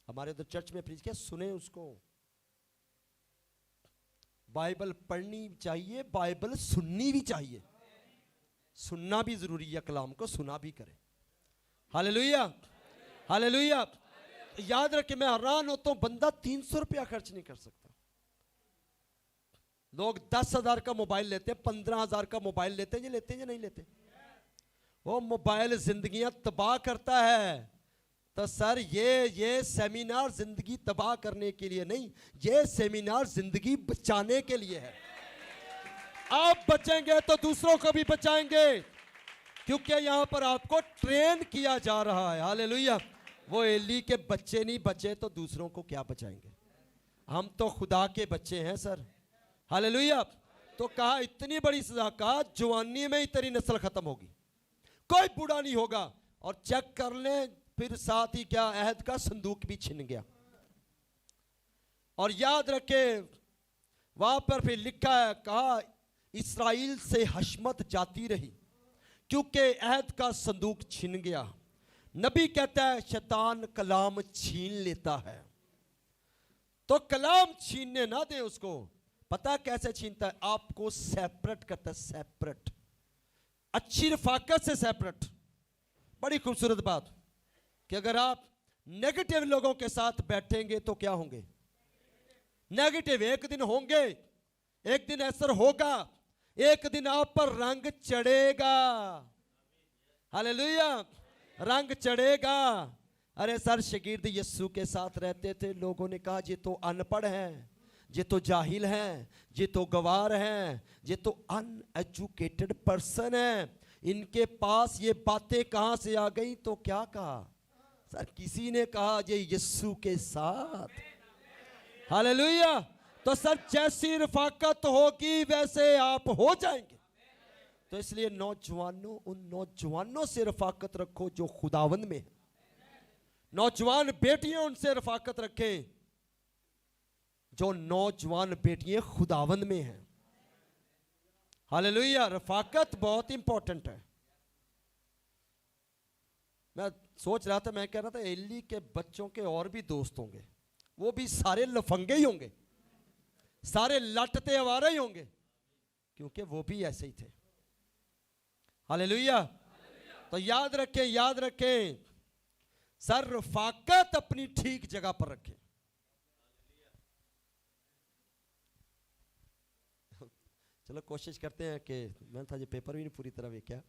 हमारे उधर चर्च में प्रीच किया, सुने उसको। बाइबल पढ़नी चाहिए, बाइबल सुननी भी चाहिए। सुनना भी जरूरी है, कलाम को सुना भी करें। Hallelujah hallelujah. याद रखे, मैं हैरान होता हूं, बंदा 300 रुपया खर्च नहीं कर सकता। लोग 10,000 का मोबाइल लेते हैं, 15,000 का मोबाइल लेते हैं। ये लेते हैं या नहीं लेते? वो मोबाइल जिंदगियां तबाह करता है। तो सर ये सेमिनार जिंदगी तबाह करने के लिए नहीं, ये सेमिनार जिंदगी बचाने के लिए है। आप बचेंगे तो दूसरों को भी बचाएंगे, क्योंकि यहां पर आपको ट्रेन किया जा रहा है। हालेलुया। वो एली के बच्चे नहीं बचे तो दूसरों को क्या बचाएंगे? हम तो खुदा के बच्चे हैं सर। हालेलुया। तो कहा इतनी बड़ी सजा, कहा जवानी में ही तेरी नस्ल खत्म होगी, कोई बूढ़ा नहीं होगा। और चेक कर ले फिर साथ ही क्या, अहद का संदूक भी छिन गया। और याद रखे वहां पर फिर लिखा है, कहा इस्राएल से हशमत जाती रही क्योंकि अहद का संदूक छिन गया। नबी कहता है शैतान कलाम छीन लेता है, तो कलाम छीनने ना दे उसको। पता कैसे छीनता है? आपको सेपरेट करता है, सेपरेट, अच्छी रफाकत से सेपरेट। बड़ी खूबसूरत बात कि अगर आप नेगेटिव लोगों के साथ बैठेंगे तो क्या होंगे? नेगेटिव एक दिन होंगे, एक दिन असर होगा, एक दिन आप पर रंग चढ़ेगा। हालेलुया, रंग चढ़ेगा। अरे सर शागिर्द यीशु के साथ रहते थे, लोगों ने कहा ये तो अनपढ़ हैं, ये तो जाहिल हैं, ये तो गवार हैं, ये तो अनएजुकेटेड पर्सन है, इनके पास ये बातें कहां से आ गई? तो क्या कहा सर? किसी ने कहा ये यीशु के साथ। हालेलुया। तो सर जैसी रफाकत होगी वैसे आप हो जाएंगे। तो इसलिए नौजवानों, उन नौजवानों से रफाकत रखो जो खुदावंद में है। नौजवान बेटियां उनसे रफाकत रखें जो नौजवान बेटियां खुदावंद में हैं। हालेलुया। रफाकत बहुत इंपॉर्टेंट है। मैं सोच रहा था, मैं कह रहा था एली के बच्चों के और भी दोस्त होंगे, वो भी सारे लफंगे ही होंगे, सारे लटते आवारे ही होंगे, क्योंकि वो भी ऐसे ही थे। हालेलुया। तो याद रखें, याद रखें सर रफाकत अपनी ठीक जगह पर रखें। चलो कोशिश करते हैं कि, मैं था ये पेपर भी नहीं पूरी तरह देखा,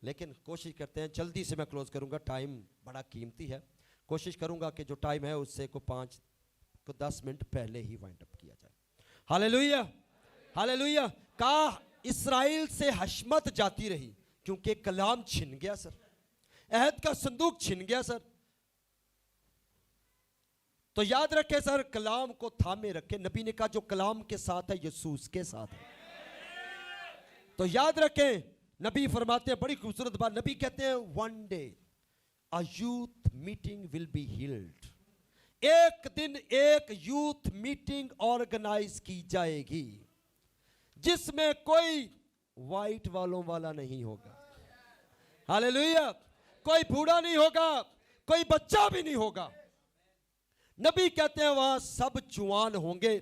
लेकिन कोशिश करते हैं जल्दी से मैं क्लोज करूंगा, टाइम बड़ा कीमती है। कोशिश करूंगा कि जो टाइम है उससे को 10 मिनट पहले ही वाइंड अप किया जाए। Hallelujah, hallelujah. का इस्राएल से हशमत जाती रही क्योंकि कलाम छिन गया सर, अहद का संदूक छिन गया सर। तो याद रखें सर, कलाम को थामे रखें। नबी ने कहा जो कलाम के साथ है यीशु उसके साथ है। तो याद रखें, नबी फरमाते हैं बड़ी खूबसूरत बात, नबी कहते हैं one day a youth meeting will be healed. एक दिन एक यूथ मीटिंग ऑर्गेनाइज की जाएगी जिसमें कोई वाइट वालों वाला नहीं होगा। हालेलुया। कोई बूढ़ा नहीं होगा, कोई बच्चा भी नहीं होगा। नबी कहते हैं वहां सब जुआन होंगे।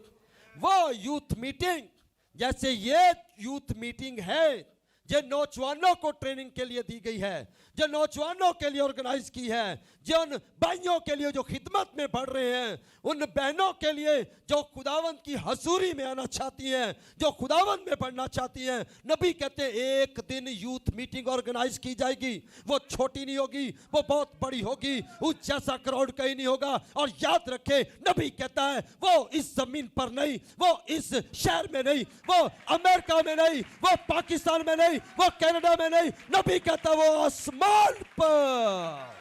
वो यूथ मीटिंग, जैसे ये यूथ मीटिंग है, जो नौजवानों को ट्रेनिंग के लिए दी गई है, जो नौजवानों के लिए ऑर्गेनाइज की है, जो उन भाइयों के लिए जो खिदमत में बढ़ रहे हैं, उन बहनों के लिए जो खुदावंद की हजूरी में आना चाहती हैं, जो खुदावंद में बढ़ना चाहती हैं। नबी कहते हैं एक दिन यूथ मीटिंग ऑर्गेनाइज की जाएगी। वो छोटी नहीं होगी, वो बहुत बड़ी होगी, उस जैसा क्राउड कहीं नहीं होगा। और याद रखे, नबी कहता है वो इस जमीन पर नहीं, वो इस शहर में नहीं, वो अमेरिका में नहीं, वो पाकिस्तान में नहीं, वो कनाडा में नहीं, नबी कहता वो आसमान पर।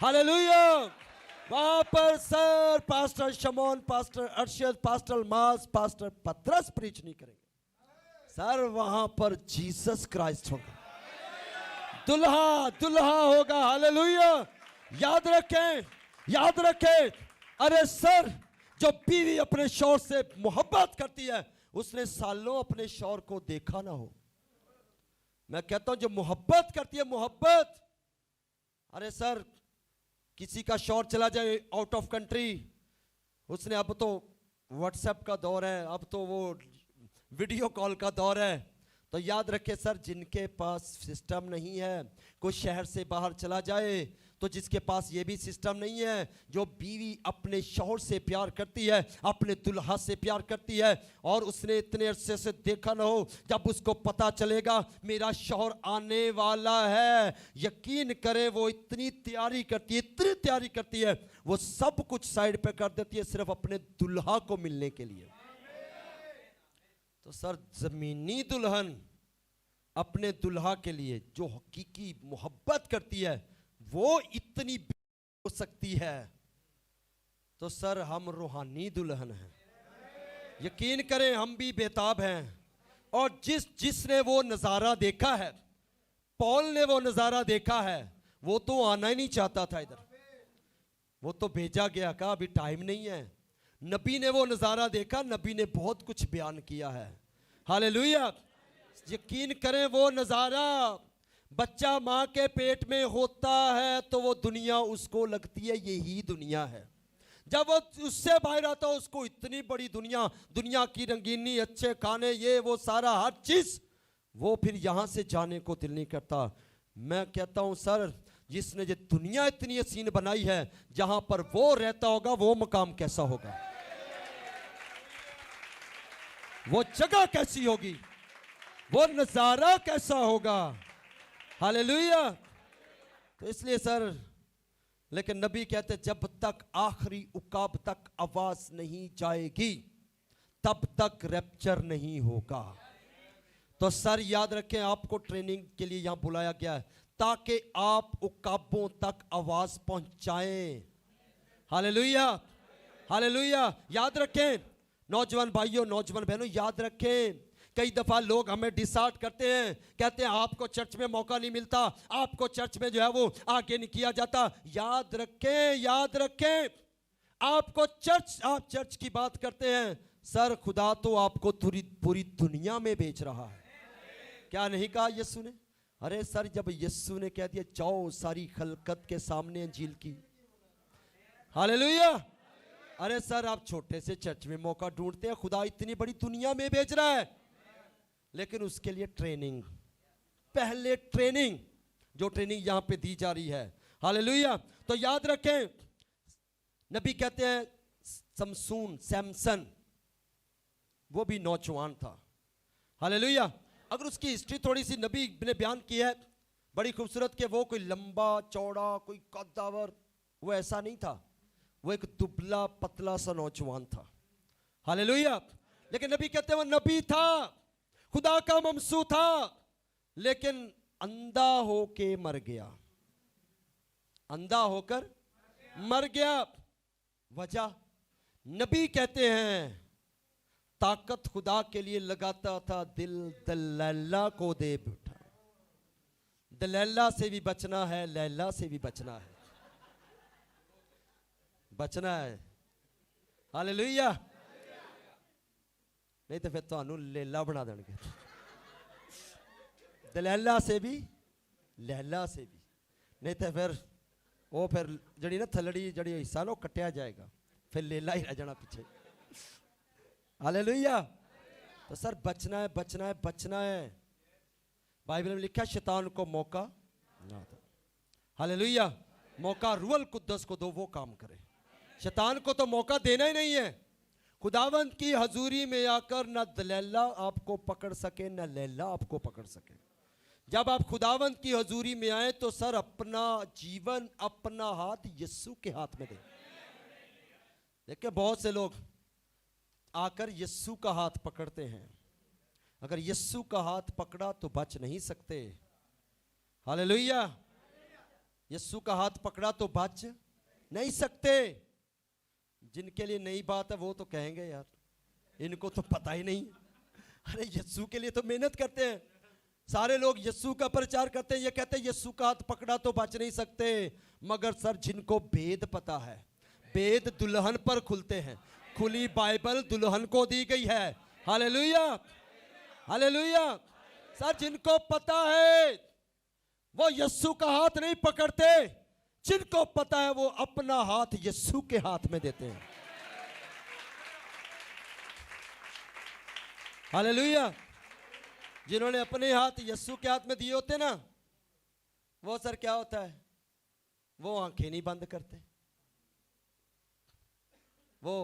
हालेलुया। वहां पर sir pastor Shamoun, pastor Arshad, pastor मास, पास्टर पतरस प्रीच नहीं करेंगे सर, वहां पर जीसस क्राइस्ट होगा, दुल्हा दुल्हा होगा। हालेलुया। याद रखें, याद रखें। अरे सर, जो बीवी अपने शौहर से मोहब्बत करती है, उसने सालों अपने शौहर को देखा ना हो। मैं कहता हूं जो मोहब्बत करती है, मोहब्बत। अरे सर, किसी का शौहर चला जाए आउट ऑफ कंट्री, उसने, अब तो व्हाट्सएप का दौर है, अब तो वो वीडियो कॉल का दौर है। तो याद रखे सर, जिनके पास सिस्टम नहीं है, कोई शहर से बाहर चला जाए, तो जिसके पास ये भी सिस्टम नहीं है, जो बीवी अपने शौहर से प्यार करती है, अपने दुल्हा से प्यार करती है, और उसने इतने अरसे से देखा ना हो, जब उसको पता चलेगा मेरा शौहर आने वाला है, यकीन करें वो इतनी तैयारी करती है, इतनी तैयारी करती है, वो सब कुछ साइड पे कर देती है सिर्फ अपने दुल्हा को मिलने के लिए। तो सर, जमीनी दुल्हन अपने दुल्हा के लिए जो हकीकी मोहब्बत करती है, वो इतनी हो सकती है, तो सर हम रूहानी दुल्हन हैं। यकीन करें हम भी बेताब हैं। और जिसने वो नज़ारा देखा है, पौल ने वो नज़ारा देखा है, वो तो आना ही नहीं चाहता था इधर, वो तो भेजा गया, कहा अभी टाइम नहीं है। नबी ने वो नज़ारा देखा, नबी ने बहुत कुछ बयान किया है। हालेलुया। यकीन करें वो नज़ारा, बच्चा माँ के पेट में होता है तो वो दुनिया उसको लगती है यही दुनिया है। जब वो उससे बाहर आता है उसको इतनी बड़ी दुनिया की रंगीनी, अच्छे खाने, ये वो सारा हर चीज, वो फिर यहां से जाने को दिल नहीं करता। मैं कहता हूं सर, जिसने ये दुनिया इतनी हसीन बनाई है, जहां पर वो रहता होगा वो मकाम कैसा होगा, वो जगह कैसी होगी, वो नजारा कैसा होगा। हालेलुया। तो इसलिए सर, लेकिन नबी कहते जब तक आखिरी उकाब तक आवाज नहीं जाएगी तब तक रैप्चर नहीं होगा। तो सर याद रखें, आपको ट्रेनिंग के लिए यहां बुलाया गया है ताकि आप उकाबों तक आवाज पहुंचाएं। Hallelujah, hallelujah. याद रखें नौजवान भाइयों, नौजवान बहनों, याद रखें, कई दफा लोग हमें डिसार्ट करते हैं, कहते हैं आपको चर्च में मौका नहीं मिलता, आपको चर्च में जो है वो आगे नहीं किया जाता। याद रखें, याद रखें, आपको चर्च, आप चर्च की बात करते हैं, सर खुदा तो आपको पूरी दुनिया में बेच रहा है। क्या नहीं कहा यीशु ने? अरे सर, जब यीशु ने कह दिया जाओ सारी खलकत के सामने अंजील की, हालेलुया। अरे सर, आप छोटे से चर्च में मौका ढूंढते हैं, खुदा इतनी बड़ी दुनिया में भेज रहा है, लेकिन उसके लिए ट्रेनिंग, पहले ट्रेनिंग, जो ट्रेनिंग यहां पे दी जा रही है। हालेलुया। तो याद रखें, नबी कहते हैं सैमसन, वो भी नौजवान था। हालेलुया। अगर उसकी हिस्ट्री थोड़ी सी नबी ने बयान की है बड़ी खूबसूरत, के वो कोई लंबा चौड़ा, कोई कद्दावर, वो ऐसा नहीं था, वो एक दुबला पतला सा नौजवान था। हालेलुया। लेकिन नबी कहते हैं वो नबी था, खुदा का ममसू था, लेकिन अंधा होके मर गया, अंधा होकर मर गया। वजह, नबी कहते हैं ताकत खुदा के लिए लगाता था, दिल दलैला को दे बैठा। दलैला से भी बचना है, लैला से भी बचना है, बचना है। हालेलुया। नहीं तो फिर तो लेला बना देंगे, दलैला से भी लैला से भी, नहीं तो फिर वो फिर जड़ी ना थलड़ी जड़ी हिस्सा लो कटिया जाएगा, फिर लेला ही रह जाना पीछे। हालेलुया। तो सर बचना है, बचना है, बचना है। बाइबल में लिखा शैतान को मौका ना दो। हालेलुया। मौका रूहुल कुद्दस को दो, वो काम करे। शैतान को तो मौका देना ही नहीं है। खुदावंत की हजूरी में आकर ना दलैला आपको पकड़ सके, ना लैला आपको पकड़ सके। जब आप खुदावंत की हजूरी में आए तो सर अपना जीवन, अपना हाथ यीशु के हाथ में दें। देखिए बहुत से लोग आकर यीशु का हाथ पकड़ते हैं, अगर यीशु का हाथ पकड़ा तो बच नहीं सकते। हालेलुया। यीशु का हाथ पकड़ा तो बच नहीं सकते। जिनके लिए नई बात है वो तो कहेंगे यार इनको तो पता ही नहीं। अरे यीशु के लिए तो मेहनत करते हैं, सारे लोग यीशु का प्रचार करते हैं, ये कहते हैं यीशु का हाथ पकड़ा तो बच नहीं सकते। मगर सर जिनको भेद पता है, भेद दुल्हन पर खुलते हैं, खुली बाइबल दुल्हन को दी गई है। Hallelujah, hallelujah. सर जिनको पता है वो यीशु का हाथ नहीं पकड़ते, जिनको पता है वो अपना हाथ यीशु के हाथ में देते हैं। हालेलुया। जिन्होंने अपने हाथ यीशु के हाथ में दिए होते ना, वो सर क्या होता है, वो आंखें नहीं बंद करते, वो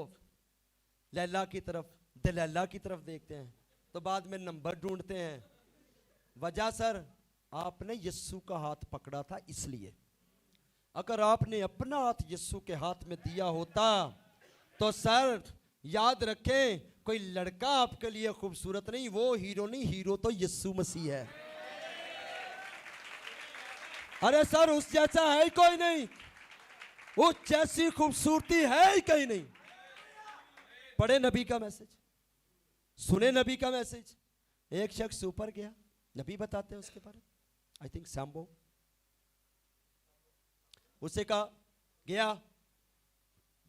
लैला की तरफ, दलैला की तरफ देखते हैं, तो बाद में नंबर ढूंढते हैं। वजह सर आपने यीशु का हाथ पकड़ा था इसलिए। अगर आपने अपना हाथ यीशु के हाथ में दिया होता तो सर याद रखें, कोई लड़का आपके लिए खूबसूरत नहीं, वो हीरो नहीं, हीरो तो यीशु मसीह है। अरे सर उस जैसा है ही कोई नहीं, उस जैसी खूबसूरती है ही कहीं नहीं। पढ़े नबी का मैसेज, सुने नबी का मैसेज, एक शख्स ऊपर गया, नबी बताते हैं उसके बारे में, आई थिंक सैम्बो, उसे कहा गया,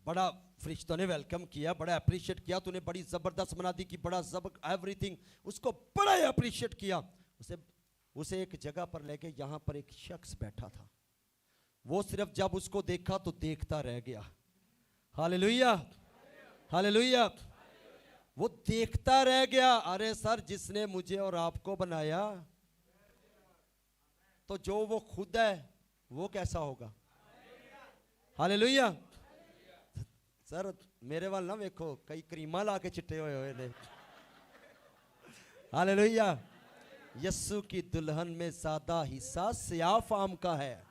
बड़ा फरिश्तों ने वेलकम किया, बड़ा अप्रिशिएट किया, तूने बड़ी जबरदस्त बना दी कि बड़ा एवरीथिंग, उसको बड़ा अप्रिशिएट किया। उसे एक जगह पर लेके, यहां पर एक शख्स बैठा था, वो सिर्फ जब उसको देखा तो देखता रह गया। हालेलुया, हालेलुया, वो देखता रह गया। अरे सर, जिसने मुझे और आपको बनाया, तो जो वो खुद है वो कैसा होगा? हालेलुया। सर मेरे वाल ना वेखो, कई क्रीमा ला के चिट्टे हुए ने। हालेलुया। यस्सु की दुल्हन में ज्यादा हिस्सा सियाफ आम का है।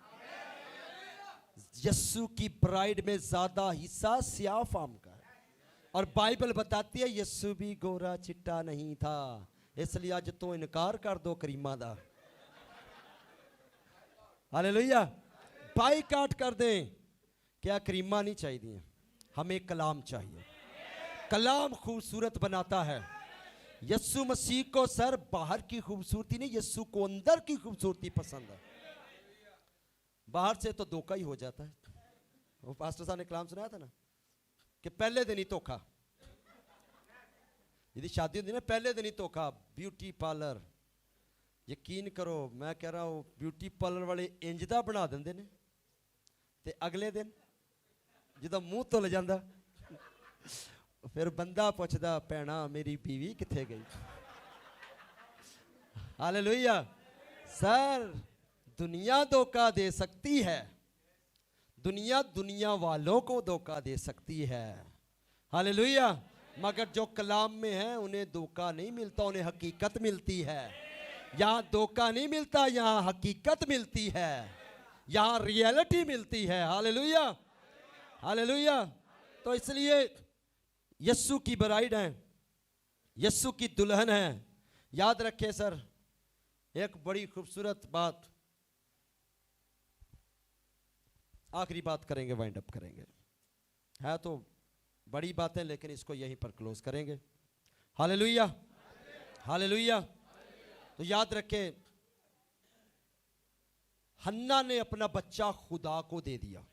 यस्सु की ब्राइड में ज्यादा हिस्सा सियाफ आम का है। और बाइबल बताती है यस्सु भी गोरा चिट्टा नहीं था, इसलिए आज तो इनकार कर दो करीमा दा। हालेलुया। बाइकाट कर दें, क्या करीमा नहीं चाहिए, हमें कलाम चाहिए। कलाम खूबसूरत बनाता है। यस्सु मसीह को सर बाहर की खूबसूरती नहीं, यस्सु को अंदर की खूबसूरती पसंद है। बाहर से तो धोखा ही हो जाता है। वो पास्टर साहब ने कलाम सुनाया था ना कि पहले दिन ही धोखा, यदि शादी होती ना पहले दिन ही धोखा। ब्यूटी पार्लर, यकीन करो मैं कह रहा हूं, ब्यूटी पार्लर वाले इंजदा बना देंगे ने, ते अगले दिन जो मुंह धुल जाता, फिर बंदा पूछदा भैना मेरी बीवी किथे गई। हालेलुया। सर दुनिया धोखा दे सकती है, दुनिया दुनिया वालों को धोखा दे सकती है। हालेलुया। मगर जो कलाम में है उन्हें धोखा नहीं मिलता, उन्हें हकीकत मिलती है। यहां धोखा नहीं मिलता, यहां हकीकत मिलती है, यहां रियलिटी मिलती है। Hallelujah, hallelujah. तो इसलिए यस्सु की ब्राइड है, यस्सु की दुल्हन है। याद रखें सर, एक बड़ी खूबसूरत बात, आखिरी बात करेंगे, वाइंड अप करेंगे, है तो बड़ी बातें, लेकिन इसको यहीं पर क्लोज करेंगे। Hallelujah, hallelujah. तो याद रखें, हन्ना ने अपना बच्चा खुदा को दे दिया।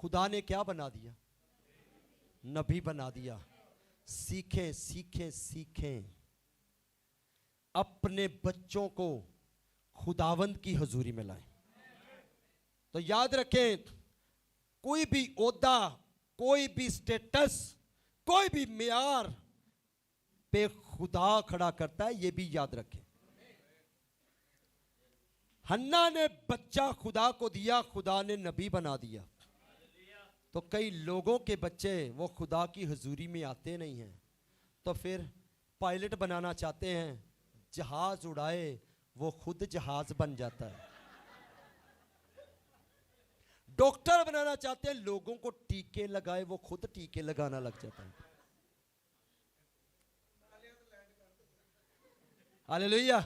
खुदा ने क्या बना दिया? नबी बना दिया। सीखें सीखें सीखें, अपने बच्चों को खुदावंद की हजूरी में लाएं। तो याद रखें, कोई भी ओहदा, कोई भी स्टेटस, कोई भी मेयार पे खुदा खड़ा करता है, यह भी याद रखें। हन्ना ने बच्चा खुदा को दिया, खुदा ने नबी बना दिया। तो कई लोगों के बच्चे वो खुदा की हजूरी में आते नहीं हैं, तो फिर पायलट बनाना चाहते हैं, जहाज उड़ाए वो खुद जहाज बन जाता है। डॉक्टर बनाना चाहते हैं, लोगों को टीके लगाए वो खुद टीके लगाना लग जाता है। हालेलुया।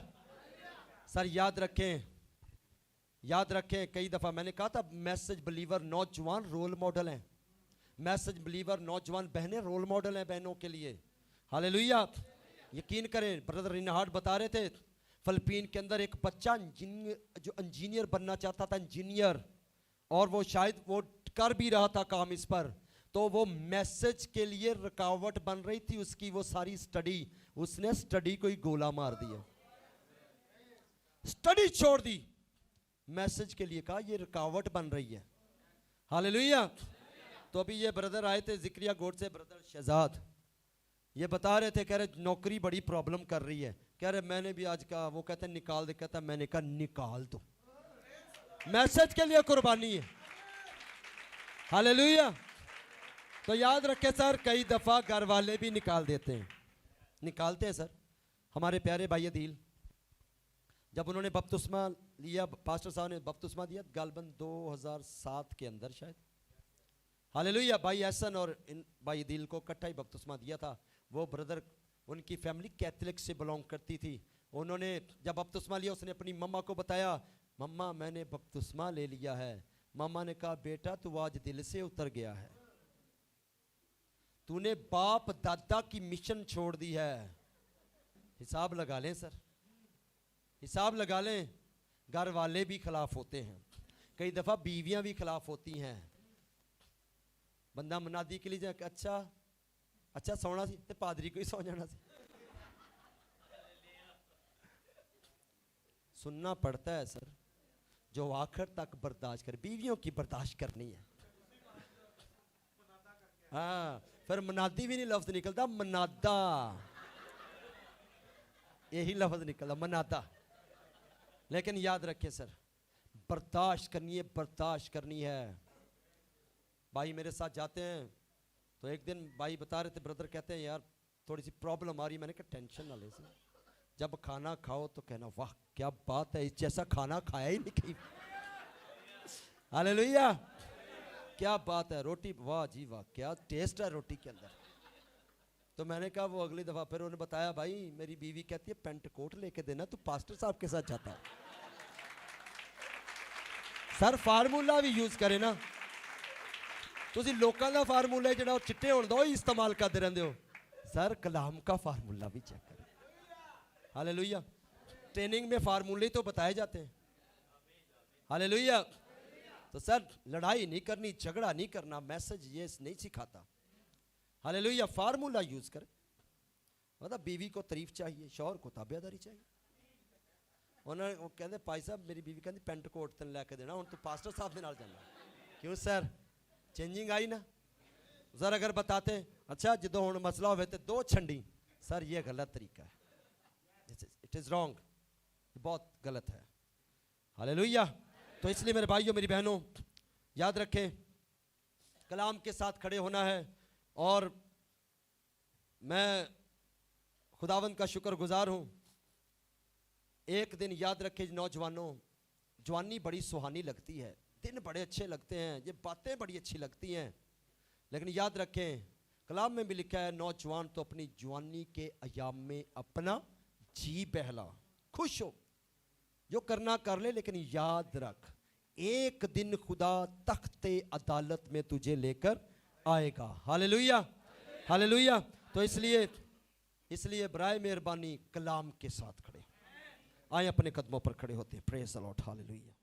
सर याद रखें, याद रखें, कई दफा मैंने कहा था मैसेज बिलीवर नौजवान रोल मॉडल हैं, मैसेज बिलीवर नौजवान बहनें रोल मॉडल हैं बहनों के लिए। हालेलुया। यकीन करें, ब्रदर रिनहार्ड बता रहे थे, फिलिपीन के अंदर एक बच्चा जो इंजीनियर बनना चाहता था, इंजीनियर, और वो शायद वो कर भी रहा था काम इस पर, तो वो मैसेज के लिए रुकावट बन रही थी उसकी वो सारी स्टडी, उसने स्टडी को ही गोला मार दिया, स्टडी छोड़ दी, मैसेज के लिए कहा ये रुकावट बन रही है। हालेलुया। तो अभी ये ब्रदर आए थे जिक्रिया गोड से, ब्रदर शहजाद, ये बता रहे थे, कह रहे नौकरी बड़ी प्रॉब्लम कर रही है, कह रहे मैंने भी आज कहा, वो कहते हैं निकाल दे, कहता मैंने कहा निकाल दो, मैसेज के लिए कुर्बानी है। हालेलुया। तो याद रखे सर, कई दफा घर वाले भी निकाल देते हैं, निकालते हैं सर। हमारे प्यारे भाई अदील, जब उन्होंने बपतिस्मा लिया, पास्टर साहब ने बपतिस्मा दिया गालबन 2007 के अंदर शायद। हालेलुया। भाई एहसन और इन भाई अदील को इकट्ठा ही बपतिस्मा दिया था। वो ब्रदर, उनकी फैमिली कैथलिक से बिलोंग करती थी। उन्होंने जब बपतिस्मा लिया, उसने अपनी मम्मा को बताया, मम्मा मैंने बपतिस्मा ले लिया है। मम्मा ने कहा बेटा तू आज दिल से उतर गया है, तू तूने बाप दादा की मिशन छोड़ दी है। हिसाब लगा लें सर, हिसाब लगा लें। घर वाले भी खिलाफ होते हैं, कई दफा बीवियां भी खिलाफ होती हैं। बंदा मनादी के लिए जाके अच्छा अच्छा सोना सी ते पादरी को ही सौ जाना सी। सुनना पड़ता है सर, जो आखिर तक बर्दाश्त करे। बीवियों की बर्दाश्त करनी है। हाँ, फिर मनादी भी नहीं लफ्ज निकलता, मनादा, यही लफ्ज निकलता मनादा। लेकिन याद रखें सर, बर्दाश्त करनी है, बर्दाश्त करनी है। भाई मेरे साथ जाते हैं तो एक दिन भाई बता रहे थे, ब्रदर कहते हैं यार थोड़ी सी प्रॉब्लम आ रही है। मैंने कहा टेंशन ना ले सर, जब खाना खाओ तो कहना वाह क्या बात है, इस जैसा खाना खाया ही नहीं कहीं। हालेलुया, क्या बात है, रोटी वाह जी वाह, क्या टेस्ट है रोटी के अंदर। तो मैंने कहा वो अगली दफा फिर उन्होंने बताया, भाई मेरी बीवी कहती है पेंट कोट लेके देना, तू पास्टर साहब के साथ जाता है। सर फार्मूला भी यूज करे ना, ਤੁਸੀਂ ਲੋਕਾਂ ਦਾ ਫਾਰਮੂਲਾ ਜਿਹੜਾ ਉਹ ਚਿੱਟੇ ਹੋਣ ਦਾ ਉਹ ਹੀ ਇਸਤੇਮਾਲ ਕਰਦੇ ਰਹਿੰਦੇ ਹੋ। सर कलाम का फार्मूला भी चेक करें। हालेलुया, ट्रेनिंग में फार्मूले तो बताए जाते हैं। हालेलुया, तो सर लड़ाई नहीं करनी, झगड़ा नहीं करना, मैसेज ये नहीं सिखाता। हालेलुया, फार्मूला यूज करें। मतलब बीवी को तारीफ चाहिए, शौहर को ताबेदारी चाहिए। उन्होंने वो कहते भाई साहब मेरी बीवी कहती पेंट कोट तेन लैके देना, हुण तू पास्टर साहब के नाल जाना। क्यों सर, चेंजिंग आई ना। सर अगर बताते अच्छा जो हुण मसला हो तो दो छंडी, सर ये गलत तरीका है, इट इज़ रॉन्ग, बहुत गलत है। हालेलुया, तो इसलिए मेरे भाइयों मेरी बहनों याद रखें, कलाम के साथ खड़े होना है। और मैं खुदावंद का शुक्रगुजार हूँ। एक दिन याद रखें नौजवानों, जवानी बड़ी सुहानी लगती है, दिन बड़े अच्छे लगते हैं, ये बातें बड़ी अच्छी लगती हैं, लेकिन याद रखें कलाम में भी लिखा है नौजवान तो अपनी जवानी के अयाम में अपना जी बहला, खुश हो, जो करना कर ले, लेकिन याद रख एक दिन खुदा तख्ते अदालत में तुझे लेकर आएगा। Hallelujah, hallelujah. तो इसलिए बराए मेहरबानी कलाम के साथ खड़े आए, अपने कदमों पर खड़े होते हैं। Praise the Lord, hallelujah.